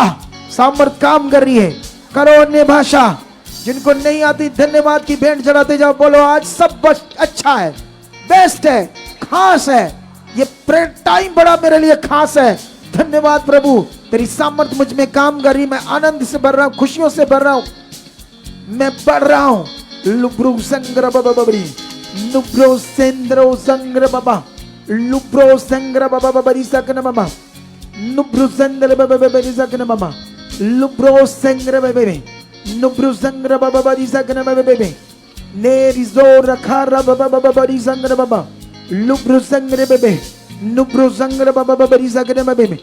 सामर्थ काम कर रही है। करो अन्य भाषा, जिनको नहीं आती धन्यवाद की भेंट चढ़ाते जाओ। बोलो आज सब अच्छा है, बेस्ट है, खास है। ये प्रेयर टाइम बड़ा मेरे लिए खास है। धन्यवाद प्रभु, तेरी सामर्थ मुझ में काम कर रही। मैं आनंद से भर रहा हूँ, खुशियों से भर रहा हूँ, मैं बढ़ रहा हूँ। लुब्रो संग्र बाबा बबरी लुब्रो सेंद्रो संग्र बाबा लुब्रो संग्र बाबा बबरी सकन बाबा नुब्रो संग्र बाबा बबरी सकन बाबा लुब्रो संग्र बाबा नुब्रो संग्र बाबा बबरी सकन बाबा नेरी जोर रखा बाबा बबरी संग्र बाबा लुब्रो संग्र बाबा नुब्रो संग्र बाबा बबरी सकन बाबा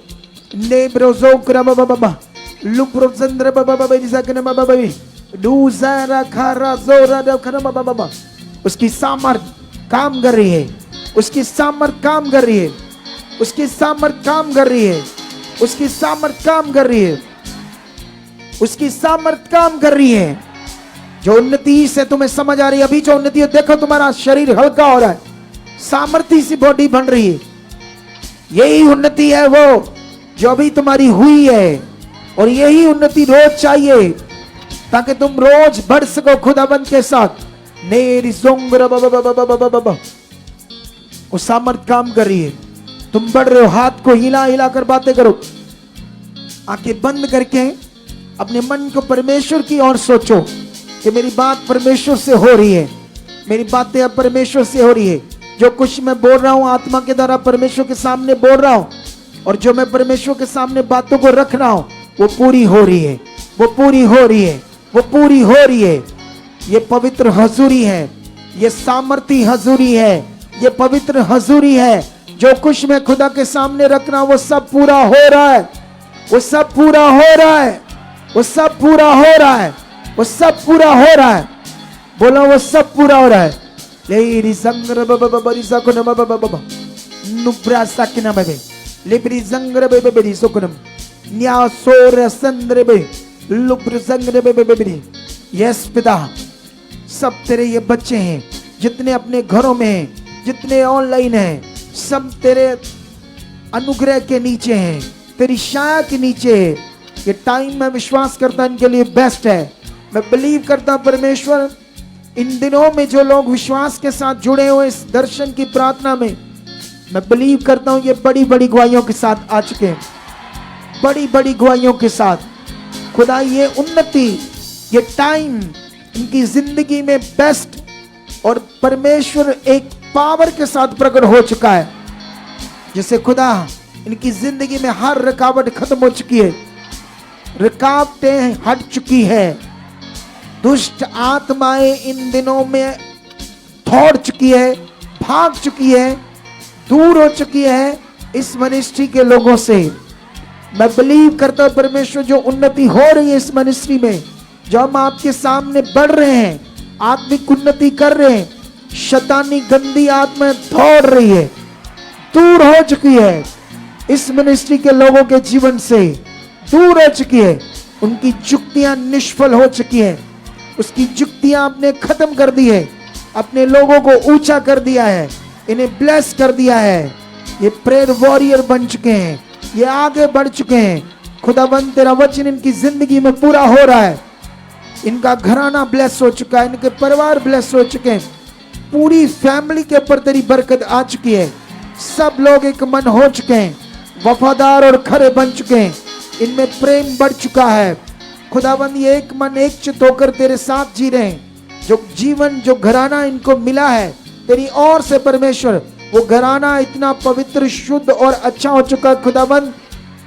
नेब्रो जोकर बाबा बाबा लुब्रो संग्र बाबा बबरी सकन बाबा दूसरा खारा जोरा रखना बाबा बाबा। उसकी सामर्थ काम कर रही है, उसकी सामर्थ काम कर रही है, उसकी सामर्थ काम कर रही है, उसकी सामर्थ काम कर रही है, उसकी सामर्थ काम कर रही है। जो उन्नति से तुम्हें समझ आ रही है, अभी जो उन्नति है, देखो तुम्हारा शरीर हल्का हो रहा है, सामर्थ्य सी बॉडी बन रही है। यही उन्नति है वो जो अभी तुम्हारी हुई है, और यही उन्नति रोज चाहिए ताकि तुम रोज बढ़ सको खुदाबंद के साथ। नेरी जोंगर बाबा वो सामर्थ काम कर रही है। तुम बढ़ रहे हो, हाथ को हिला हिला कर बातें करो, आंखें बंद करके अपने मन को परमेश्वर की ओर सोचो कि मेरी बात परमेश्वर से हो रही है, मेरी बातें अब परमेश्वर से हो रही है। जो कुछ मैं बोल रहा हूं आत्मा के द्वारा परमेश्वर के सामने बोल रहा हूं, और जो मैं परमेश्वर के सामने बातों को रख रहा हूं वो पूरी हो रही है, वो पूरी हो रही है, वो पूरी हो रही है। ये पवित्र हजूरी है, ये सामर्थी हजूरी है, ये पवित्र हजूरी है। जो कुछ मैं खुदा के सामने रख रहा हूं वो सब पूरा हो रहा है, वो सब पूरा हो रहा है, वो सब पूरा हो रहा है, वो सब पूरा हो रहा है। बोलो वो सब पूरा हो रहा है। लेरी संग्र बाबा बरी सकुन बाबा बाबा नुब्रा सकिना बाबे लेबरी संग्र बाबा बरी सकुन न्या सोर संद्र बे लुब्र संग्र बाबा बरी। यस पिता, सब तेरे ये बच्चे हैं जितने अपने घरों में हैं, जितने ऑनलाइन हैं, सब तेरे अनुग्रह के नीचे हैं, तेरी छाया के नीचे है। ये टाइम मैं विश्वास करता हूं इनके लिए बेस्ट है। मैं बिलीव करता हूं परमेश्वर, इन दिनों में जो लोग विश्वास के साथ जुड़े हुए इस दर्शन की प्रार्थना में, मैं बिलीव करता हूं ये बड़ी बड़ी गवाहियों के साथ आ चुके हैं, बड़ी बड़ी गवाहियों के साथ। खुदा ये उन्नति, ये टाइम इनकी जिंदगी में बेस्ट और परमेश्वर एक पावर के साथ प्रकट हो चुका है, जिससे खुदा इनकी जिंदगी में हर रुकावट खत्म हो चुकी है, रुकावटें हट चुकी है, दुष्ट आत्माएं इन दिनों में दौड़ चुकी है, भाग चुकी है, दूर हो चुकी है इस मिनिस्ट्री के लोगों से। मैं बिलीव करता हूं परमेश्वर जो उन्नति हो रही है इस मिनिस्ट्री में, जो हम आपके सामने बढ़ रहे हैं, आत्मिक उन्नति कर रहे हैं, शैतानी गंदी आत्मा दौड़ रही है, दूर हो चुकी है इस मिनिस्ट्री के लोगों के जीवन से, दूर हो चुकी है, उनकी जुक्तियां निष्फल हो चुकी है, उसकी जुक्तियां आपने खत्म कर दी है, अपने लोगों को ऊंचा कर दिया है, इन्हें ब्लेस कर दिया है। ये प्रेयर वॉरियर बन चुके हैं, ये आगे बढ़ चुके हैं। खुदाबंद तेरा वचन इनकी जिंदगी में पूरा हो रहा है, इनका घराना ब्लेस हो चुका है, इनके परिवार ब्लेस हो चुके हैं, पूरी फैमिली के ऊपर तेरी बरकत आ चुकी है। सब लोग एक मन हो चुके हैं, वफादार और खरे बन चुके हैं, इनमें प्रेम बढ़ चुका है। खुदाबंद ये एक मन एक चित होकर तेरे साथ जी रहे हैं। जो जीवन, जो घराना इनको मिला है तेरी ओर से परमेश्वर, वो घराना इतना पवित्र, शुद्ध और अच्छा हो चुका है खुदाबंद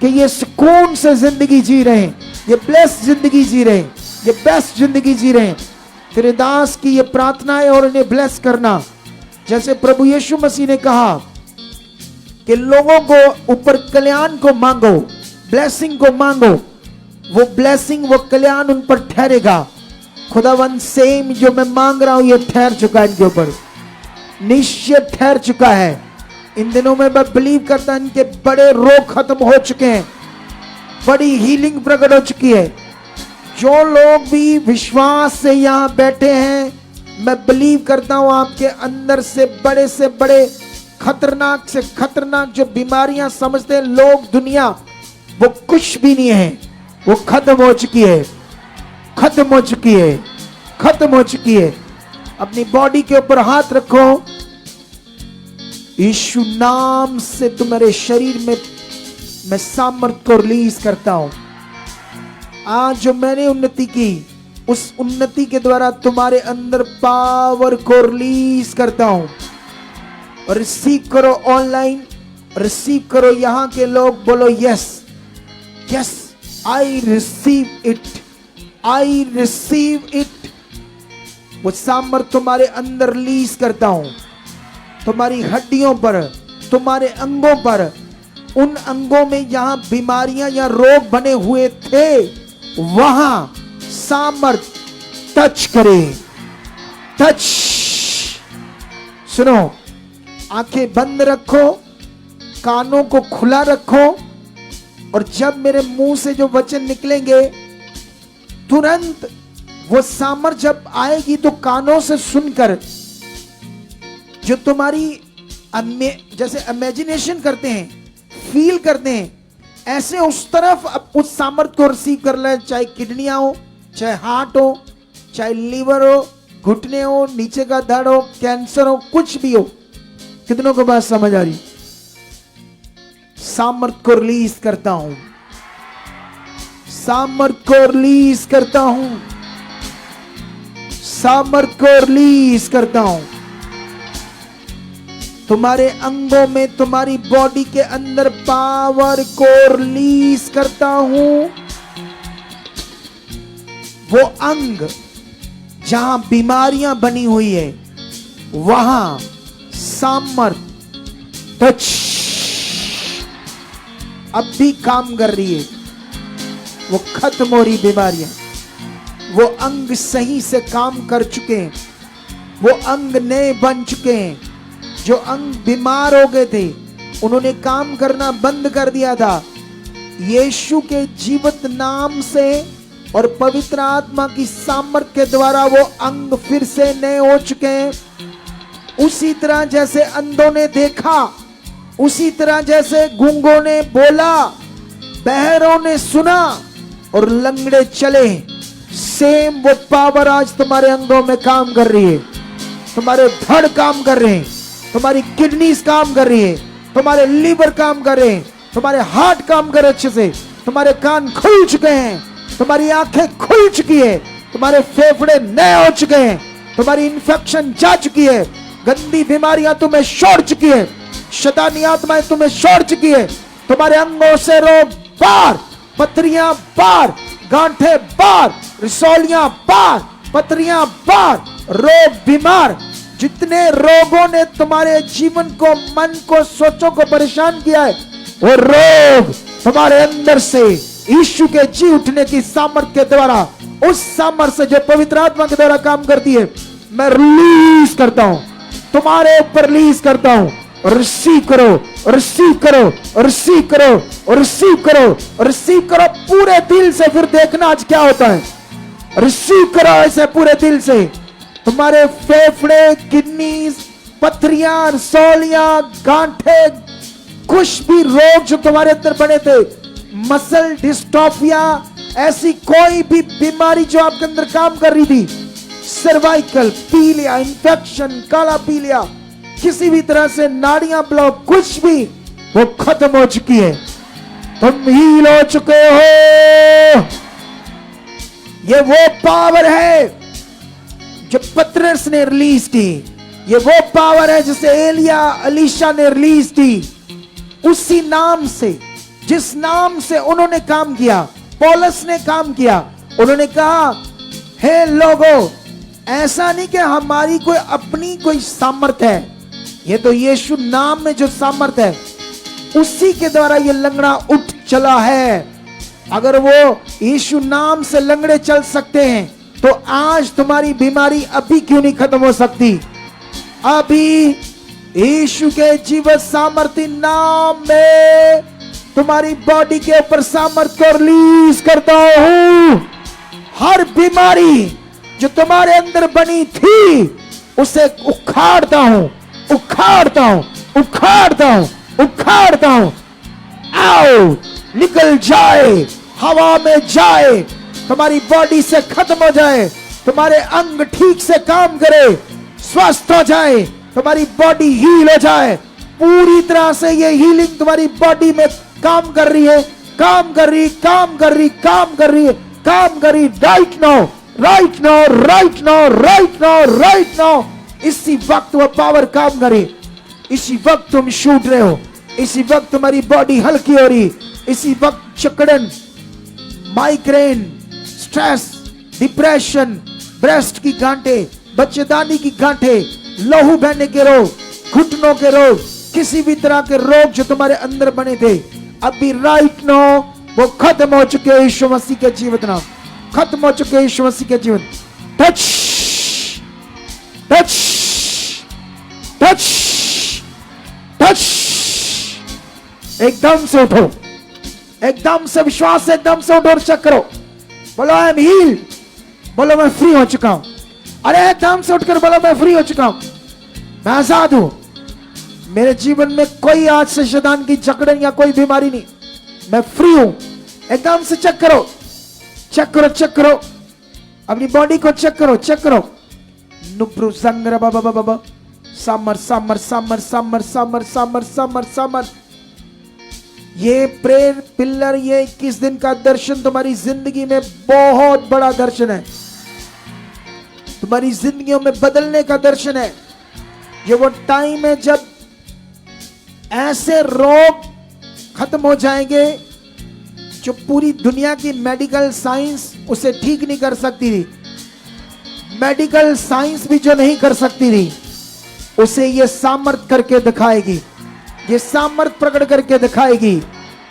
कि ये सुकून से जिंदगी जी रहे हैं, ये ब्लेस जिंदगी जी रहे हैं, ये बेस्ट जिंदगी जी रहे हैं। तेरे दास की ये प्रार्थना है और इन्हें ब्लेस करना, जैसे प्रभु यीशु मसीह ने कहा कि लोगों को ऊपर कल्याण को मांगो, ब्लेसिंग को मांगो, वो ब्लेसिंग, वो कल्याण उन पर ठहरेगा। खुदावन सेम जो मैं मांग रहा हूं ये ठहर चुका है इनके ऊपर, निश्चय ठहर चुका है। इन दिनों में मैं बिलीव करता हूं इनके बड़े रोग खत्म हो चुके हैं, बड़ी हीलिंग प्रकट हो चुकी है। जो लोग भी विश्वास से यहाँ बैठे हैं, मैं बिलीव करता हूं आपके अंदर से बड़े खतरनाक से खतरनाक जो बीमारियां समझते हैं लोग, दुनिया, वो कुछ भी नहीं है, वो खत्म हो चुकी है, खत्म हो चुकी है, खत्म हो चुकी है। अपनी बॉडी के ऊपर हाथ रखो। यीशु नाम से तुम्हारे शरीर में मैं सामर्थ को रिलीज करता हूं। आज जो मैंने उन्नति की, उस उन्नति के द्वारा तुम्हारे अंदर पावर को रिलीज करता हूं। और रिसीव करो, ऑनलाइन रिसीव करो। यहां के लोग बोलो yes yes, I receive it, I receive it. वो सामर्थ तुम्हारे अंदर रिलीज करता हूं। तुम्हारी हड्डियों पर, तुम्हारे अंगों पर, उन अंगों में जहां बीमारियां या रोग बने हुए थे, वहां सामर्थ टच करे, टच। सुनो, आंखें बंद रखो, कानों को खुला रखो, और जब मेरे मुंह से जो वचन निकलेंगे, तुरंत वो सामर्थ जब आएगी तो कानों से सुनकर जो तुम्हारी जैसे इमेजिनेशन करते हैं, फील करते हैं, ऐसे उस तरफ उस सामर्थ को रिसीव कर ले। चाहे किडनियां हो, चाहे हार्ट हो, चाहे लीवर हो, घुटने हो, नीचे का धड़ हो, कैंसर हो, कुछ भी हो। कितनों को बात समझ आ रही? सामर्थ को रिलीज करता हूं, सामर्थ को रिलीज करता हूं, सामर्थ को रिलीज करता हूं। तुम्हारे अंगों में, तुम्हारी बॉडी के अंदर पावर को रिलीज करता हूं। वो अंग जहां बीमारियां बनी हुई है, वहां सामर्थ टच अब भी काम कर रही है। वो खत्म हो रही बीमारियां, वो अंग सही से काम कर चुके हैं, वो अंग नए बन चुके हैं। जो अंग बीमार हो गए थे, उन्होंने काम करना बंद कर दिया था। यीशु के जीवित नाम से और पवित्र आत्मा की सामर्थ के द्वारा वो अंग फिर से नए हो चुके हैं। उसी तरह जैसे अंधों ने देखा, उसी तरह जैसे गूंगों ने बोला, बहरों ने सुना और लंगड़े चले, सेम वो पावर आज तुम्हारे अंगों में काम कर रही है। तुम्हारे धड़ काम कर रहे हैं, तुम्हारी किडनीज काम कर रही है, तुम्हारे लीवर काम कर रहे हैं, तुम्हारे हार्ट काम कर रहे अच्छे से, तुम्हारे कान खुल चुके हैं, तुम्हारी आंखें खुल चुकी है, तुम्हारे फेफड़े नए हो चुके हैं, तुम्हारी इन्फेक्शन जा चुकी है, गंदी बीमारियां तुम्हें छोड़ चुकी है, शैतानी आत्माएं तुम्हें छोड़ चुकी है। तुम्हारे अंगों से रोग बाहर, पथरियां बाहर, गांठें बाहर, रसौलियां बाहर, पथरियां बाहर, रोग बीमार। जितने रोगों ने तुम्हारे जीवन को, मन को, सोचों को परेशान किया है, वो रोग तुम्हारे अंदर से यीशु के जी उठने की सामर्थ्य के द्वारा, उस सामर्थ्य से जो पवित्र आत्मा के द्वारा काम करती है, मैं रिलीज करता हूं, तुम्हारे ऊपर रिलीज करता हूं। रिसीव करो, रिसीव करो, रिसीव करो, रिसीव करो, रिसीव करो पूरे दिल से। फिर देखना आज क्या होता है। रिसीव करो ऐसे पूरे दिल से। तुम्हारे फेफड़े, किडनीज, पथरियां, रसौलियां, गांठे, कुछ भी रोग जो तुम्हारे अंदर बने थे, मसल डिस्ट्रोफिया, ऐसी कोई भी बीमारी जो आपके अंदर काम कर रही थी, सर्वाइकल, पीलिया, इन्फेक्शन, काला पीलिया, किसी भी तरह से नाड़ियां ब्लॉक, कुछ भी, वो खत्म हो चुकी है। तुम हील हो चुके हो। ये वो पावर है जो पतरस ने रिलीज की। ये वो पावर है जिसे एलिशा ने रिलीज की। उसी नाम से, जिस नाम से उन्होंने काम किया, पौलुस ने काम किया। उन्होंने कहा, हे लोगों, ऐसा नहीं कि हमारी कोई अपनी कोई सामर्थ है, ये तो यीशु नाम में जो सामर्थ है, उसी के द्वारा ये लंगड़ा उठ चला है। अगर वो यीशु नाम से लंगड़े चल सकते हैं, तो आज तुम्हारी बीमारी अभी क्यों नहीं खत्म हो सकती? अभी यीशु के जीवित सामर्थी नाम में तुम्हारी बॉडी के ऊपर सामर्थ्य को रिलीज करता हूं। हर बीमारी जो तुम्हारे अंदर बनी थी उसे उखाड़ता हूं, उखाड़ता हूं, उखाड़ता हूं, उखाड़ता हूं। आओ, निकल जाए, हवा में जाए, तुम्हारी बॉडी से खत्म हो जाए, तुम्हारे अंग ठीक से काम करे, स्वस्थ हो जाए, तुम्हारी बॉडी हील हो जाए। पूरी तरह से ये हीलिंग तुम्हारी बॉडी में काम कर रही है, काम कर रही, काम कर रही, काम कर रही है, काम कर रही। Right now, right now, right now, right now, right now. इसी वक्त वो पावर काम करे, इसी वक्त तुम छूट रहे हो, इसी वक्त तुम्हारी बॉडी हल्की हो रही, इसी वक्त चकड़न, माइग्रेन, स्ट्रेस, डिप्रेशन, ब्रेस्ट की गांठें, बच्चेदानी की गांठें, लहू बहने के रोग, घुटनों के रोग, किसी भी तरह के रोग जो तुम्हारे अंदर बने थे, अभी राइट नाउ वो खत्म हो चुके हैं यीशु मसीह के जीवन नाम, खत्म हो चुके हैं यीशु मसीह के जीवन। Touch, touch, touch, touch. एकदम से उठो, एकदम से विश्वास से एकदम से उठो और चेक करो। बोलो आई एम हील, बोलो मैं फ्री हो चुका हूं। अरे एकदम से उठकर बोलो मैं फ्री हो चुका हूं, मैं आजाद हूं। मेरे जीवन में कोई आज से शैतान की जकड़न या कोई बीमारी नहीं, मैं फ्री हूं। एकदम से चेक करो, चेक करो, चेक करो, अपनी बॉडी को चेक करो, चेक करो। नुब्रु संग्र बाबा बाबा, सामर सामर सामर सामर सामर सामर सामर सामर। ये प्रेयर पिलर, ये 21 दिन का दर्शन तुम्हारी जिंदगी में बहुत बड़ा दर्शन है, तुम्हारी जिंदगियों में बदलने का दर्शन है। ये वो टाइम है जब ऐसे रोग खत्म हो जाएंगे जो पूरी दुनिया की मेडिकल साइंस उसे ठीक नहीं कर सकती थी, मेडिकल साइंस भी जो नहीं कर सकती थी उसे ये सामर्थ करके दिखाएगी, ये सामर्थ प्रकट करके दिखाएगी,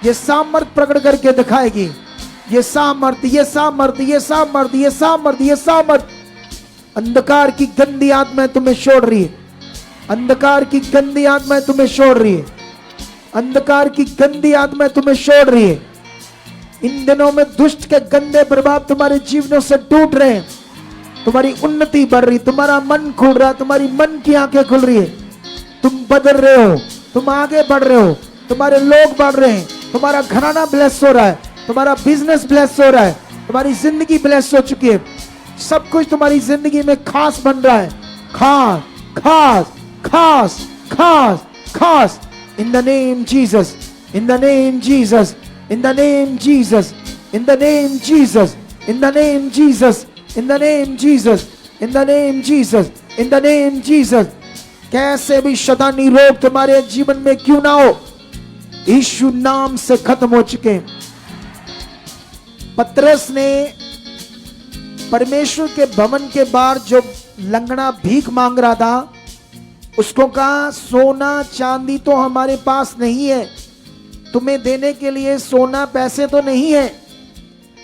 ये सामर्थ प्रकट करके दिखाएगी। ये सामर्थ, ये सामर्थ, ये सामर्थ, ये सामर्थ, ये सामर्थ। अंधकार की गंदी आत्माएं तुम्हें छोड़ रही है, अंधकार की गंदी आत्माएं तुम्हें छोड़ रही है, अंधकार की गंदी आत्माएं तुम्हें छोड़ रही है। इन दिनों में दुष्ट के गंदे प्रभाव तुम्हारे जीवनों से टूट रहे हैं, तुम्हारी उन्नति बढ़ रही, तुम्हारा मन खुल रहा, तुम्हारी मन की आंखें खुल रही है, तुम बदल रहे हो, तुम आगे बढ़ रहे हो, तुम्हारे लोग बढ़ रहे हैं, तुम्हारा घराना ब्लेस हो रहा है, तुम्हारा बिजनेस ब्लेस हो रहा है, तुम्हारी जिंदगी ब्लेस हो चुकी है, सब कुछ तुम्हारी जिंदगी में खास बन रहा है। खास, खास, खास, खास, खास। In the name Jesus, in the name Jesus, in the name Jesus, in the name Jesus, in the name Jesus, in the name Jesus, in the name Jesus, in the name Jesus. कैसे भी शैतानी रोग तुम्हारे जीवन में क्यों ना हो, यीशु नाम से खत्म हो चुके। पतरस ने परमेश्वर के भवन के बाहर जो लंगड़ा भीख मांग रहा था उसको कहा, सोना चांदी तो हमारे पास नहीं है, तुम्हें देने के लिए सोना पैसे तो नहीं है,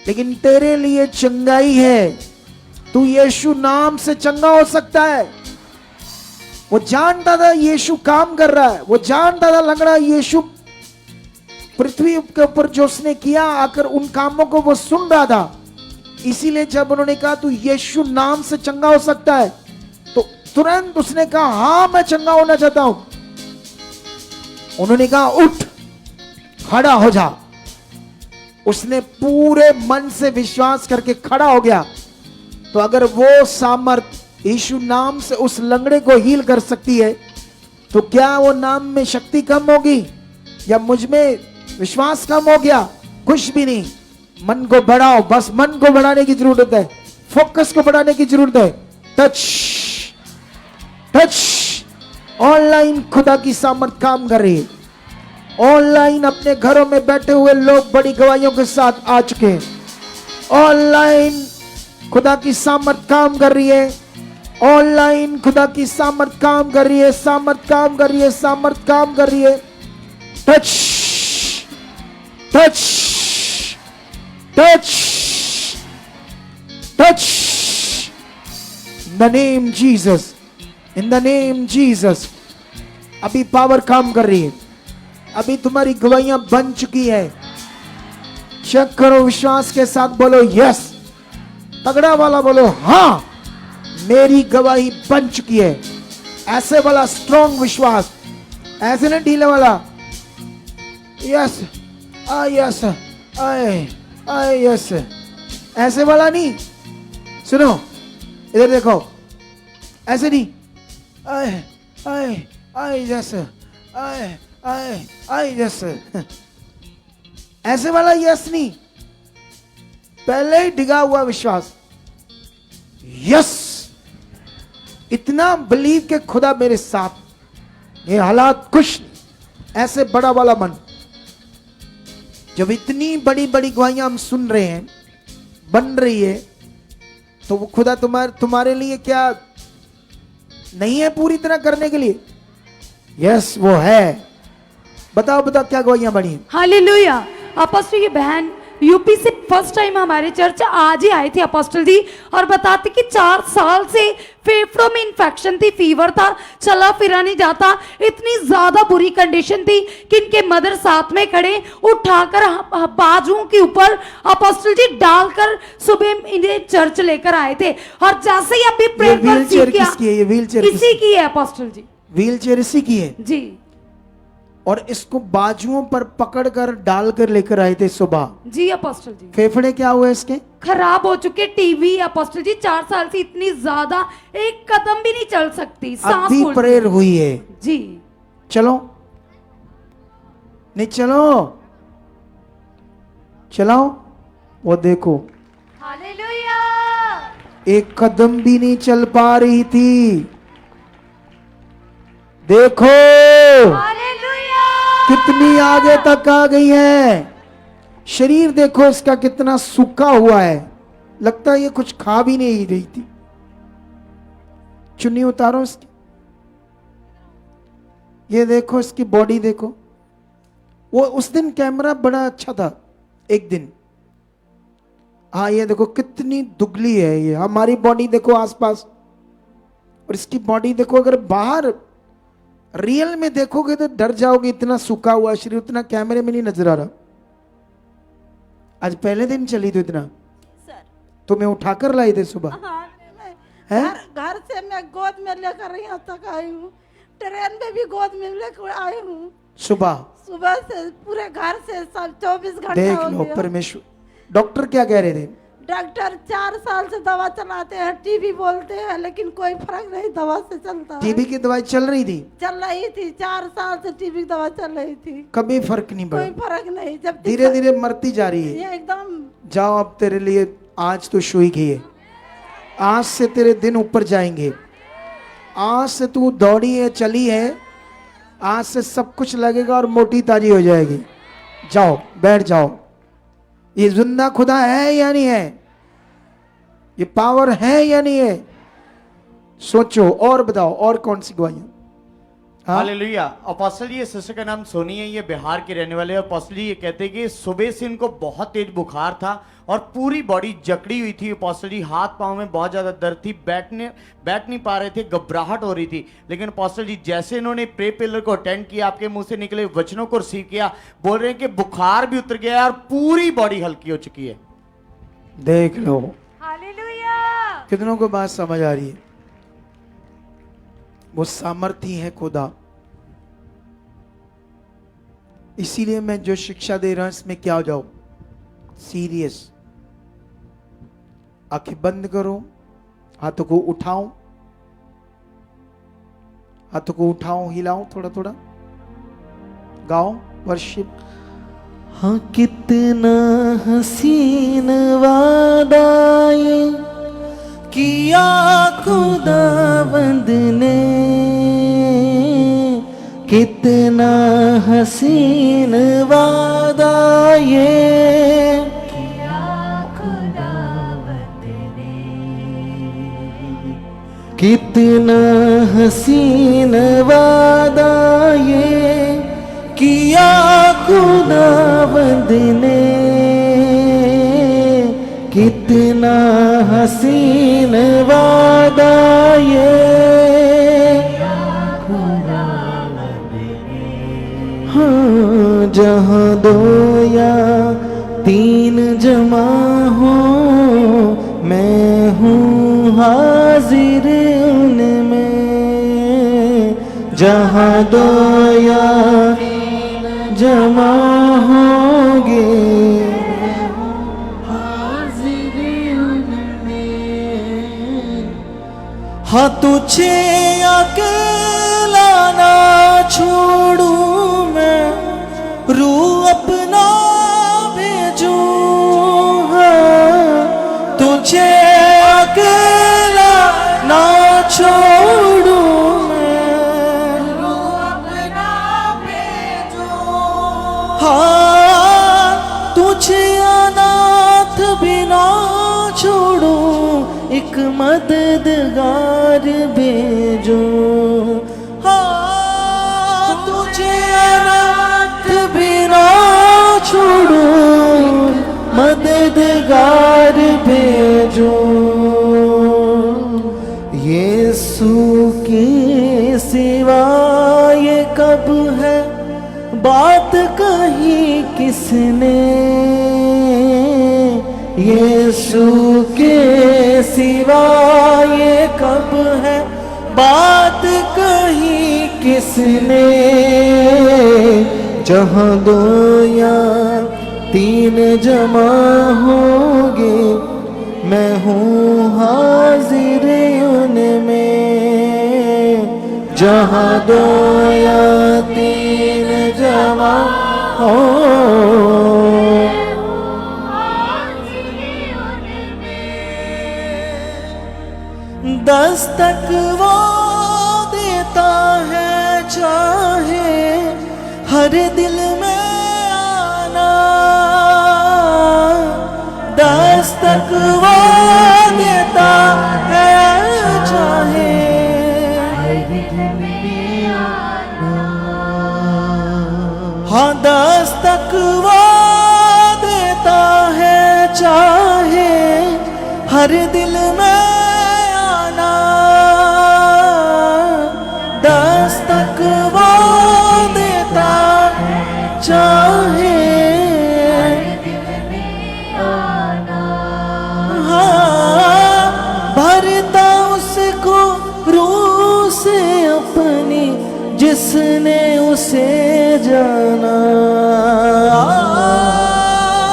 लेकिन तेरे लिए चंगाई है, तू यीशु नाम से चंगा हो सकता है। वो जानता था यीशु काम कर रहा है, वो जानता था लंगड़ा यीशु पृथ्वी के ऊपर जो उसने किया आकर उन कामों को वो सुन रहा था। इसीलिए जब उन्होंने कहा तू यीशु नाम से चंगा हो सकता है, तो तुरंत उसने कहा हां मैं चंगा होना चाहता हूं। उन्होंने कहा उठ, खड़ा हो जा। उसने पूरे मन से विश्वास करके खड़ा हो गया। तो अगर वो सामर्थ यीशु नाम से उस लंगड़े को हील कर सकती है, तो क्या वो नाम में शक्ति कम होगी या मुझ में विश्वास कम हो गया? कुछ भी नहीं। मन को बढ़ाओ, बस मन को बढ़ाने की जरूरत है, फोकस को बढ़ाने की जरूरत है। Touch, touch. ऑनलाइन खुदा की सामर्थ काम कर रही है। ऑनलाइन अपने घरों में बैठे हुए लोग बड़ी गवाहियों के साथ आ चुके हैं। ऑनलाइन खुदा की सामर्थ काम कर रही है। ऑनलाइन खुदा की सामर्थ काम कर रही है, सामर्थ काम कर रही है, सामर्थ काम कर रही है। Touch, touch, touch, touch. In the name Jesus, in the name Jesus. अभी पावर काम कर रही है, अभी तुम्हारी गवाहियां बन चुकी है। चेक करो, विश्वास के साथ बोलो यस। तगड़ा वाला बोलो हाँ, मेरी गवाही बन चुकी है। ऐसे वाला स्ट्रॉन्ग विश्वास, ऐसे ना ढीले वाला। यस यस यस, ऐसे वाला नहीं। सुनो इधर देखो, ऐसे नहीं। आए आए आए यस, आए आए आए यस, ऐसे वाला यस नहीं, पहले ही डिगा हुआ विश्वास। यस, इतना बिलीव के खुदा मेरे साथ, ये हालात कुछ नहीं। ऐसे बड़ा वाला मन। जब इतनी बड़ी बड़ी गवाहियां हम सुन रहे हैं, बन रही है, तो वो खुदा तुम्हारे लिए क्या नहीं है पूरी तरह करने के लिए? यस वो है। बताओ बताओ क्या गवाहियां बनी है? हालेलुया। अपोस्टल की बहन यूपी से फर्स्ट टाइम हमारे चर्च आज ही आई थी अपोस्टल जी, और बताते कि 4 साल से फेफड़ों में इन्फेक्शन थी, फीवर था, चला फिरा नहीं जाता, इतनी ज्यादा बुरी कंडीशन थी कि इनके मदर साथ में खड़े उठाकर बाजुओं के ऊपर अपोस्टल जी डालकर सुबह इन्हें चर्च लेकर आए थे। और जैसे ही अभी प्रेयर कर इसी की है अपोस्टल जी, व्हील चेयर इसी की है जी। और इसको बाजुओं पर पकड़कर डालकर लेकर आए थे सुबह। जी अपोस्टल जी। फेफड़े क्या हुए इसके? खराब हो चुके, टीवी अपोस्टल जी 4 साल से इतनी ज्यादा, एक कदम भी नहीं चल सकती, सांस अभी प्रेयर हुई है जी। चलो नहीं, चलो चलाओ। वो देखो हालेलुया। एक कदम भी नहीं चल पा रही थी, देखो हालेलुया। कितनी आगे तक आ गई है। शरीर देखो इसका कितना सूखा हुआ है, लगता है ये कुछ खा भी नहीं रही थी। चुन्नी उतारो इसकी, ये देखो इसकी बॉडी देखो। वो उस दिन कैमरा बड़ा अच्छा था एक दिन। हाँ ये देखो कितनी दुगली है ये। हमारी बॉडी देखो आसपास, और इसकी बॉडी देखो। अगर बाहर रियल में देखोगे तो डर जाओगे, इतना सूखा हुआ शरीर, उतना कैमरे में नहीं नजर आ रहा। आज पहले दिन चली तो इतना सर, तुम्हें उठाकर लाई थे सुबह? हाँ, हैं? घर से मैं गोद में लेकर यहाँ तक आई हूँ, ट्रेन में भी गोद में लेकर आई हूँ। सुबह से पूरे घर से 24 घंटे देख हो लो गया। परमेश्वर। डॉक्टर क्या कह रहे थे? डॉक्टर 4 साल से दवा चलाते हैं, टीबी बोलते हैं, लेकिन कोई फर्क नहीं, दवा से चलता है। टीबी की दवाई चल रही थी? चल रही थी, 4 साल से टीबी की दवा चल रही थी, कभी फर्क नहीं कोई पड़ा। फर्क नहीं। जब धीरे धीरे मरती जा रही है। ये एकदम। जाओ अब तेरे लिए आज तो शुई गई है। आज से तेरे दिन ऊपर जाएंगे। आज से तू दौड़ी है, चली है, आज से सब कुछ लगेगा और मोटी ताजी हो जाएगी। जाओ बैठ जाओ। ये जिंदा खुदा है या नहीं है? ये पावर है या नहीं है? सोचो और बताओ और कौन सी गवाहियां? हालेलुया। अपोस्टल जी, ये सिस्टर का नाम सोनी है, ये बिहार के रहने वाले हैं। अपोस्टल जी ये कहते हैं कि सुबह से इनको बहुत तेज बुखार था और पूरी बॉडी जकड़ी हुई थी। अपोस्टल जी हाथ पांव में बहुत ज्यादा दर्द थी, बैठ नहीं पा रहे थे, घबराहट हो रही थी। लेकिन अपोस्टल जी जैसे इन्होंने प्रे पिलर को अटेंड किया, आपके मुंह से निकले वचनों को रिसीव किया, बोल रहे हैं कि बुखार भी उतर गया और पूरी बॉडी हल्की हो चुकी है। देख लो हालेलुया। कितनों को बात समझ आ रही है? वो सामर्थ्य है खुदा। इसीलिए मैं जो शिक्षा दे रहा हूं इसमें क्या हो जाओ सीरियस। आंखें बंद करो, हाथों को उठाओ, हाथों को उठाओ, हिलाओ, थोड़ा थोड़ा गाओ वर्शिप। हाँ कितना हसीन वादा ये किया खुदावंद ने, कितना हसीन वादा ये किया खुदावंद ने, कितना हसीन वादा ये किया खुदावंद ने, कितना हसीन वादा ये खुदावंद ने। हाँ जहाँ दो या तीन जमा हो मैं हूँ हाजिर उनमें। जहाँ दो या तीन जमा होंगे हाँ तुझे अकेला ना छोड़ू मैं, रू अपना भेजूं। हाँ तुझे अकेला ना छोड़ू मैं, रू अपना भेजूं। हाँ तुझे अनाथ भी ना छोड़ू, एक मददगार भेजो। हाँ तुझे अनाथ भी ना छोड़ो, मददगार भेजो। यीशु के सिवा ये कब है बात कही किसने, यीशु के सिवा ये कब है बात कही किसने। जहाँ दो या तीन जमा होंगे मैं हूँ हाजिर उनमें। जहाँ दो या तीन जमा हो दस्तक वो देता है चाहे हर दिल में आना। दस्तक वो देता है चाहे हर दिल में आना। हाँ दस्तक वो देता है चाहे हर दिल में दस्तक वो देता चाहे हाँ भरता उसको रूह से अपनी जिसने उसे जाना।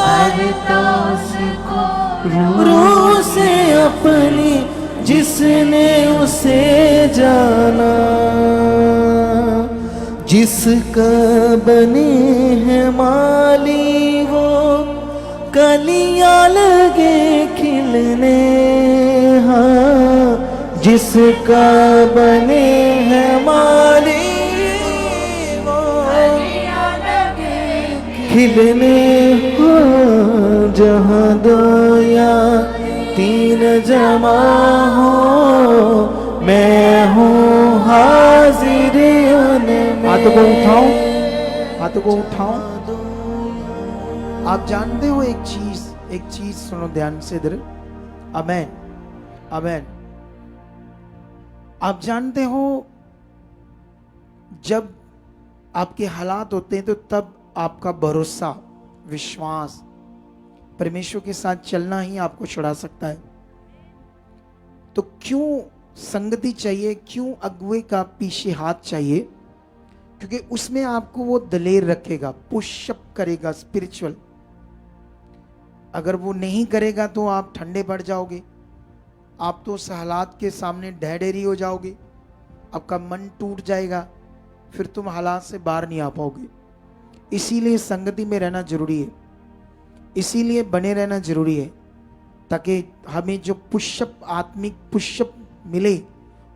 भरता उसको रूह से अपनी जिसने उसे जाना। जिसका बने हैं माली वो कलियां लगे खिलने। हाँ जिसका बने हैं माली वो कलियां लगे खिलने। हाँ जहाँ दो या तीन जमा हो मैं हूँ हाजिर उनमें। हाथों को उठाओ, हाथों को उठाओ। आप जानते हो एक चीज सुनो ध्यान से इधर। आमेन आमेन। आप जानते हो जब आपके हालात होते हैं तो तब आपका भरोसा विश्वास परमेश्वर के साथ चलना ही आपको छुड़ा सकता है। तो क्यों संगति चाहिए, क्यों अगुवे का पीछे हाथ चाहिए? क्योंकि उसमें आपको वो दलेर रखेगा, पुशअप करेगा स्पिरिचुअल। अगर वो नहीं करेगा तो आप ठंडे पड़ जाओगे, आप तो उस हालात के सामने ढहढेरी हो जाओगे, आपका मन टूट जाएगा, फिर तुम हालात से बाहर नहीं आ पाओगे। इसीलिए संगति में रहना जरूरी है, इसीलिए बने रहना जरूरी है, ताकि हमें जो पुशअप आत्मिक पुशअप मिले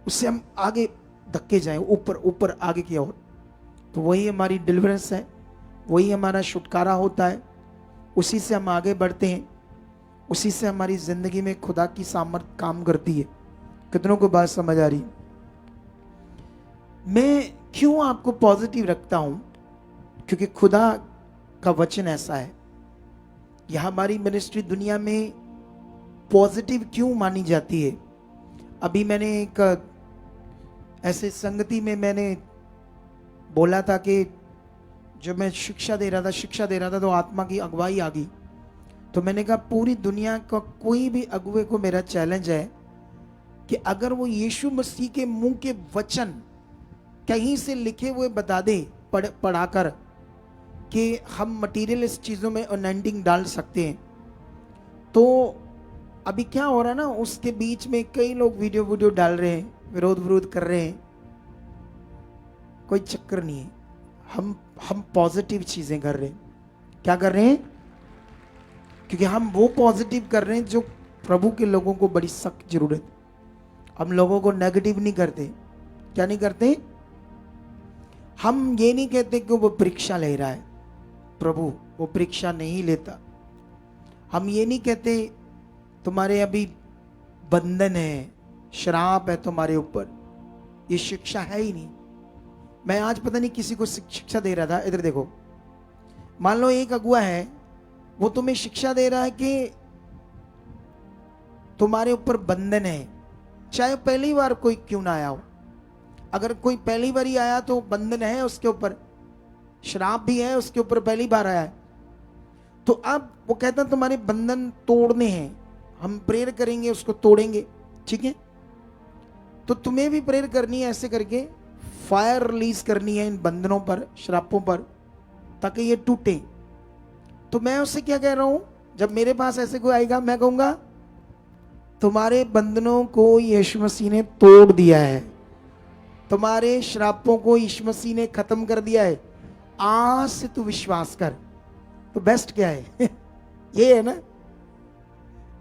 उससे हम आगे धक्के जाएं, ऊपर ऊपर आगे की ओर। तो वही हमारी डिलीवरेंस है, वही हमारा छुटकारा होता है, उसी से हम आगे बढ़ते हैं, उसी से हमारी जिंदगी में खुदा की सामर्थ काम करती है। कितनों को बात समझ आ रही? मैं क्यों आपको पॉजिटिव रखता हूं? क्योंकि खुदा का वचन ऐसा है। यह हमारी मिनिस्ट्री दुनिया में पॉजिटिव क्यों मानी जाती है? अभी मैंने एक ऐसे संगति में मैंने बोला था कि जो मैं शिक्षा दे रहा था तो आत्मा की अगुवाई आ गई। तो मैंने कहा पूरी दुनिया का कोई भी अगुवे को मेरा चैलेंज है कि अगर वो यीशु मसीह के मुंह के वचन कहीं से लिखे हुए बता दे पढ़ाकर कि हम मटीरियलिस्ट चीज़ों में अनएंडिंग डाल सकते हैं। तो अभी क्या हो रहा है ना, उसके बीच में कई लोग वीडियो डाल रहे हैं, विरोध कर रहे हैं। कोई चक्कर नहीं है, हम पॉजिटिव चीज़ें कर रहे हैं। क्या कर रहे हैं? क्योंकि हम वो पॉजिटिव कर रहे हैं जो प्रभु के लोगों को बड़ी सख्त जरूरत है। हम लोगों को नेगेटिव नहीं करते। क्या नहीं करते? हम ये नहीं कहते कि वो परीक्षा ले रहा है, प्रभु वो परीक्षा नहीं लेता। हम ये नहीं कहते तुम्हारे अभी बंधन है, श्राप है तुम्हारे ऊपर, ये शिक्षा है ही नहीं। मैं आज पता नहीं किसी को शिक्षा दे रहा था, इधर देखो, मान लो एक अगुआ है, वो तुम्हें शिक्षा दे रहा है कि तुम्हारे ऊपर बंधन है, चाहे पहली बार कोई क्यों ना आया हो। अगर कोई पहली बार ही आया तो बंधन है उसके ऊपर, श्राप भी है उसके ऊपर, पहली बार आया है। तो अब वो कहता है तुम्हारे बंधन तोड़ने हैं, हम प्रेयर करेंगे उसको तोड़ेंगे, ठीक है। तो तुम्हें भी प्रेयर करनी है, ऐसे करके फायर रिलीज करनी है इन बंधनों पर, श्रापों पर, ताकि ये टूटे। तो मैं उससे क्या कह रहा हूं, जब मेरे पास ऐसे कोई आएगा मैं कहूंगा तुम्हारे बंधनों को यीशु मसीह ने तोड़ दिया है, तुम्हारे श्रापों को यीशु मसीह ने खत्म कर दिया है, आज से तू विश्वास कर। तो बेस्ट क्या है? ये है ना,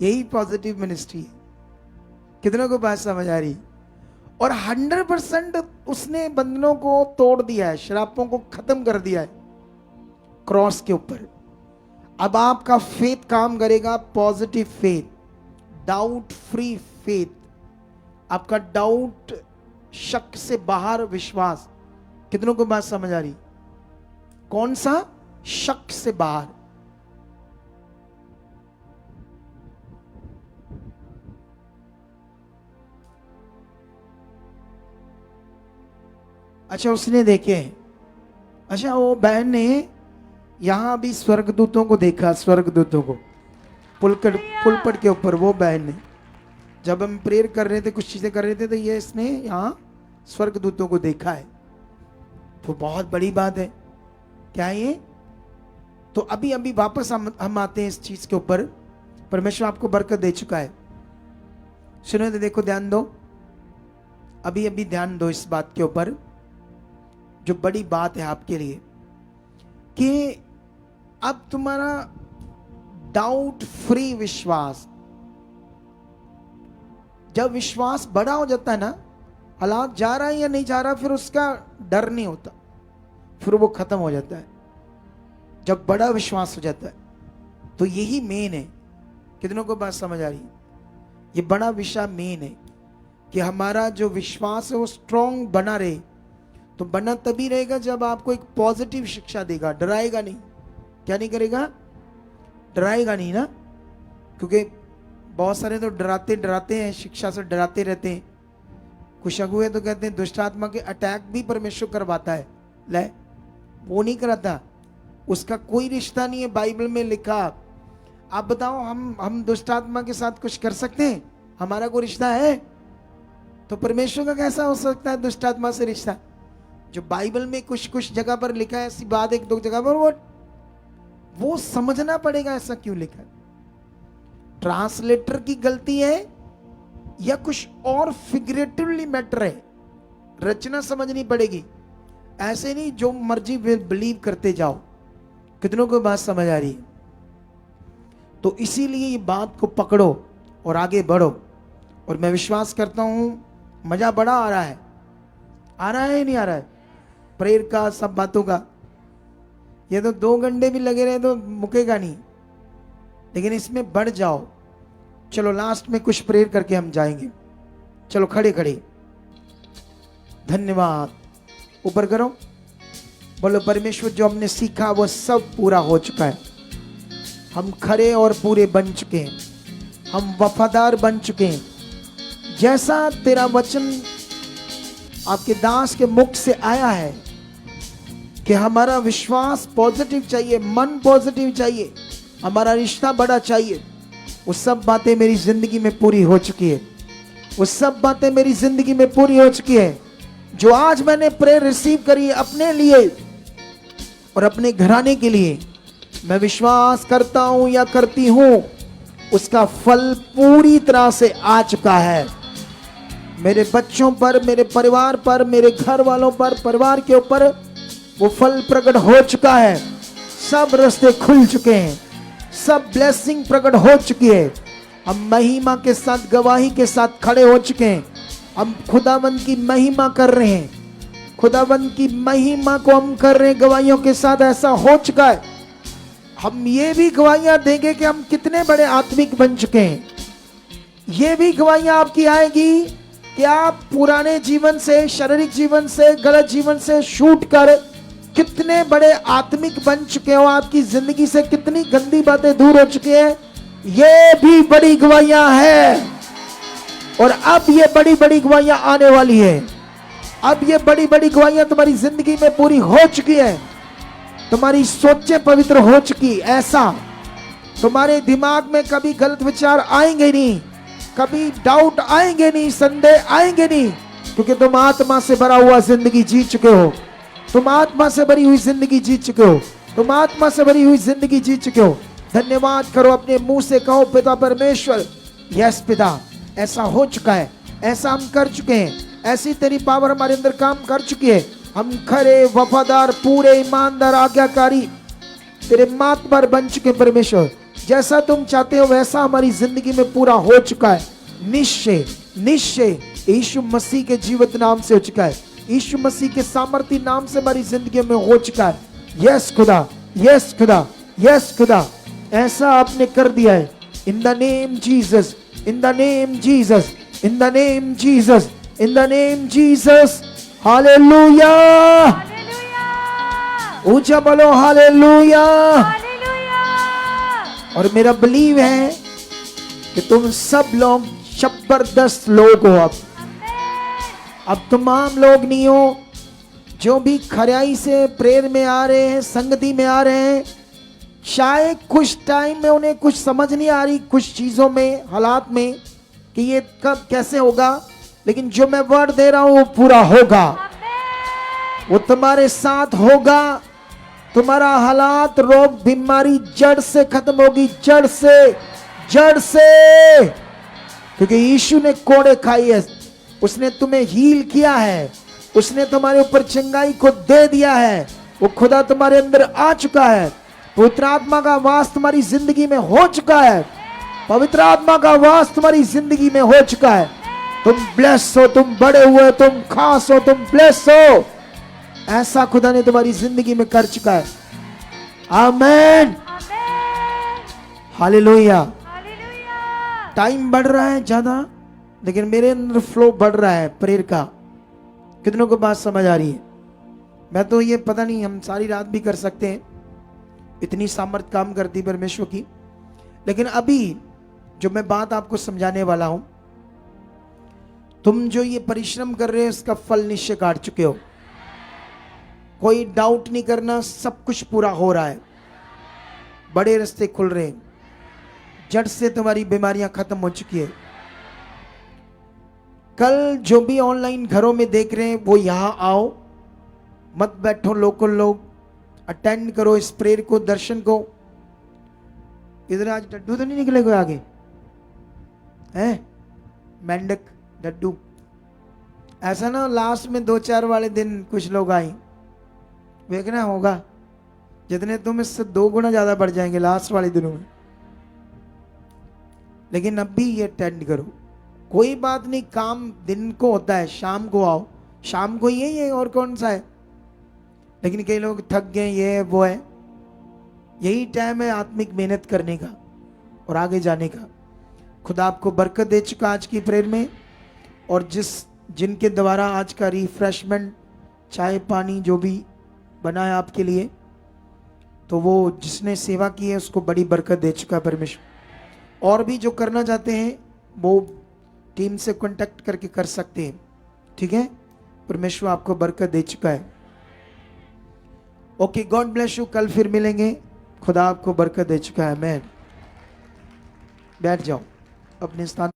यही पॉजिटिव मिनिस्ट्री है। कितनों को बात समझ आ रही? और 100% उसने बंधनों को तोड़ दिया है, श्रापों को खत्म कर दिया है क्रॉस के ऊपर। अब आपका फेथ काम करेगा, positive faith, doubt free faith. आपका डाउट, शक से बाहर विश्वास। कितनों को बात समझ आ रही? कौन सा? शक से बाहर। अच्छा उसने देखे, अच्छा वो बहन ने यहां भी स्वर्गदूतों को देखा, स्वर्गदूतों को पुलपट के ऊपर। वो बहन ने, जब हम प्रेयर कर रहे थे, कुछ चीजें कर रहे थे, तो ये इसने यहां स्वर्गदूतों को देखा है। तो बहुत बड़ी बात है। क्या है ये? तो अभी वापस हम आते हैं इस चीज के ऊपर। परमेश्वर आपको बरकत दे चुका है। सुनो तो देखो, ध्यान दो, अभी ध्यान दो इस बात के ऊपर, जो बड़ी बात है आपके लिए, कि अब तुम्हारा डाउट फ्री विश्वास, जब विश्वास बड़ा हो जाता है ना, हालात जा रहा है या नहीं जा रहा, फिर उसका डर नहीं होता, फिर वो खत्म हो जाता है जब बड़ा विश्वास हो जाता है। तो यही मेन है। कितनों को बात समझ आ रही? ये बड़ा विषय मेन है कि हमारा जो विश्वास है वो स्ट्रांग बना रहे। तो बना तभी रहेगा जब आपको एक पॉजिटिव शिक्षा देगा, डराएगा नहीं। क्या नहीं करेगा? डराएगा नहीं ना, क्योंकि बहुत सारे तो डराते हैं, शिक्षा से डराते रहते हैं। कुछ अगुए तो कहते हैं दुष्ट आत्मा के अटैक भी परमेश्वर करवाता है। ले, वो नहीं कराता, उसका कोई रिश्ता नहीं है बाइबल में लिखा। आप बताओ, हम दुष्ट आत्मा के साथ कुछ कर सकते हैं? हमारा कोई रिश्ता है? तो परमेश्वर का कैसा हो सकता है दुष्ट आत्मा से रिश्ता? जो बाइबल में कुछ जगह पर लिखा है, ऐसी बात एक दो जगह पर, वो समझना पड़ेगा ऐसा क्यों लिखा है। ट्रांसलेटर की गलती है या कुछ और फिगरेटिवली मैटर है, रचना समझनी पड़ेगी। ऐसे नहीं जो मर्जी बिलीव करते जाओ। कितनों को बात समझ आ रही है? तो इसीलिए ये बात को पकड़ो और आगे बढ़ो। और मैं विश्वास करता हूं मजा बड़ा आ रहा है या नहीं आ रहा है? प्रेयर का, सब बातों का। ये तो 2 घंटे भी लगे रहे तो मुकेगा नहीं, लेकिन इसमें बढ़ जाओ। चलो लास्ट में कुछ प्रेयर करके हम जाएंगे। चलो खड़े खड़े, धन्यवाद। ऊपर करो, बोलो परमेश्वर जो हमने सीखा वो सब पूरा हो चुका है। हम खरे और पूरे बन चुके हैं, हम वफादार बन चुके हैं। जैसा तेरा वचन आपके दास के मुख से आया है, कि हमारा विश्वास पॉजिटिव चाहिए, मन पॉजिटिव चाहिए, हमारा रिश्ता बड़ा चाहिए। वो सब बातें मेरी जिंदगी में पूरी हो चुकी है। वो सब बातें मेरी जिंदगी में पूरी हो चुकी है। जो आज मैंने प्रेयर रिसीव करी अपने लिए और अपने घराने के लिए, मैं विश्वास करता हूं या करती हूं, उसका फल पूरी तरह से आ चुका है। मेरे बच्चों पर, मेरे परिवार पर, मेरे घर वालों पर, परिवार के ऊपर वो फल प्रकट हो चुका है। सब रास्ते खुल चुके हैं, सब ब्लेसिंग प्रकट हो चुकी है। हम महिमा के साथ, गवाही के साथ खड़े हो चुके हैं। हम खुदावंद की महिमा कर रहे हैं, खुदावंद की महिमा को हम कर रहे हैं गवाहियों के साथ। ऐसा हो चुका है। हम ये भी गवाहियां देंगे कि हम कितने बड़े आत्मिक बन चुके हैं। ये भी गवाहियां आपकी आएगी कि आप पुराने जीवन से, शारीरिक जीवन से, गलत जीवन से छूट कर कितने बड़े आत्मिक बन चुके हो। आपकी जिंदगी से कितनी गंदी बातें दूर हो चुकी हैं। ये भी बड़ी गवाहियां हैं। और अब ये बड़ी बड़ी गवाहियां आने वाली है। अब ये बड़ी बड़ी गवाहियां तुम्हारी जिंदगी में पूरी हो चुकी है। तुम्हारी सोचें पवित्र हो चुकी। ऐसा तुम्हारे दिमाग में कभी गलत विचार आएंगे नहीं, कभी डाउट आएंगे नहीं, संदेह आएंगे नहीं, क्योंकि तुम आत्मा से भरा हुआ जिंदगी जी चुके हो। तुम आत्मा से भरी हुई जिंदगी जी चुके हो। तुम आत्मा से भरी हुई जिंदगी जी चुके हो। धन्यवाद करो, अपने मुंह से कहो, पिता परमेश्वर, यस पिता, ऐसा हो चुका है, ऐसा हम कर चुके हैं, ऐसी तेरी पावर हमारे अंदर काम कर चुकी है। हम खरे, वफादार, पूरे, ईमानदार, आज्ञाकारी तेरे मातबर बन चुके परमेश्वर। जैसा तुम चाहते हो वैसा हमारी जिंदगी में पूरा हो चुका है। निश्चय निश्चय यीशु मसीह के जीवित नाम से हो चुका है। यीशु मसीह के सामर्थी नाम से हमारी जिंदगी में हो चुका है। यस खुदा, यस खुदा, यस खुदा, ऐसा आपने कर दिया है। In the name Jesus, in the name Jesus, in the name Jesus, in the name Jesus. Hallelujah, ऊंचा बोलो हालेलुया। और मेरा बिलीव है कि तुम सब लोग जबरदस्त लोग हो। अब तमाम लोग नहीं हो जो भी खराई से प्रेयर में आ रहे हैं, संगति में आ रहे हैं। शायद कुछ टाइम में उन्हें कुछ समझ नहीं आ रही, कुछ चीजों में, हालात में, कि ये कब कैसे होगा, लेकिन जो मैं वर्ड दे रहा हूं वो पूरा होगा। वो तुम्हारे साथ होगा। तुम्हारा हालात, रोग, बीमारी जड़ से खत्म होगी, जड़ से, जड़ से। क्योंकि यीशु ने कोड़े खाई है, उसने तुम्हें हील किया है, उसने तुम्हारे ऊपर चंगाई को दे दिया है। वो खुदा तुम्हारे अंदर आ चुका है। पवित्र आत्मा का वास तुम्हारी जिंदगी में हो चुका है। पवित्र आत्मा का वास तुम्हारी जिंदगी में हो चुका है। तुम ब्लेस हो, तुम बड़े हुए, तुम खास हो, तुम ब्लेस हो। ऐसा खुदा ने तुम्हारी जिंदगी में कर चुका है। आमेन, हालेलुया। टाइम बढ़ रहा है ज्यादा, लेकिन मेरे अंदर फ्लो बढ़ रहा है प्रेयर का। कितनों को बात समझ आ रही है? मैं तो ये पता नहीं, हम सारी रात भी कर सकते हैं, इतनी सामर्थ काम करती परमेश्वर की। लेकिन अभी जो मैं बात आपको समझाने वाला हूं, तुम जो ये परिश्रम कर रहे हो इसका फल निश्चय काट चुके हो। कोई डाउट नहीं करना, सब कुछ पूरा हो रहा है। बड़े रास्ते खुल रहे हैं, जड़ से तुम्हारी बीमारियां खत्म हो चुकी है। कल जो भी ऑनलाइन घरों में देख रहे हैं वो यहां आओ, मत बैठो, लोकल लोग अटेंड करो इस प्रेयर को, दर्शन को। इधर आज डड्डू तो नहीं निकले कोई आगे है? मेंढक डड्डू ऐसा ना, लास्ट में 2-4 वाले दिन कुछ लोग आए, देखना होगा जितने तुम इससे 2 गुना ज्यादा बढ़ जाएंगे लास्ट वाले दिनों में। लेकिन अब भी ये अटेंड करो, कोई बात नहीं, काम दिन को होता है, शाम को आओ, शाम को यही है और कौन सा है। लेकिन कई लोग थक गए, ये है वो है। यही टाइम है आत्मिक मेहनत करने का और आगे जाने का। खुदा आपको बरकत दे चुका आज की प्रेयर में, और जिनके द्वारा आज का रिफ्रेशमेंट, चाय पानी जो भी बना है आपके लिए, तो वो जिसने सेवा की है उसको बड़ी बरकत दे चुका है परमेश्वर। और भी जो करना चाहते हैं वो टीम से कांटेक्ट करके कर सकते हैं, ठीक है? परमेश्वर आपको बरकत दे चुका है। Okay, God bless you. कल फिर मिलेंगे। खुदा आपको बरकत दे चुका है। मैन बैठ जाओ अपने स्थान।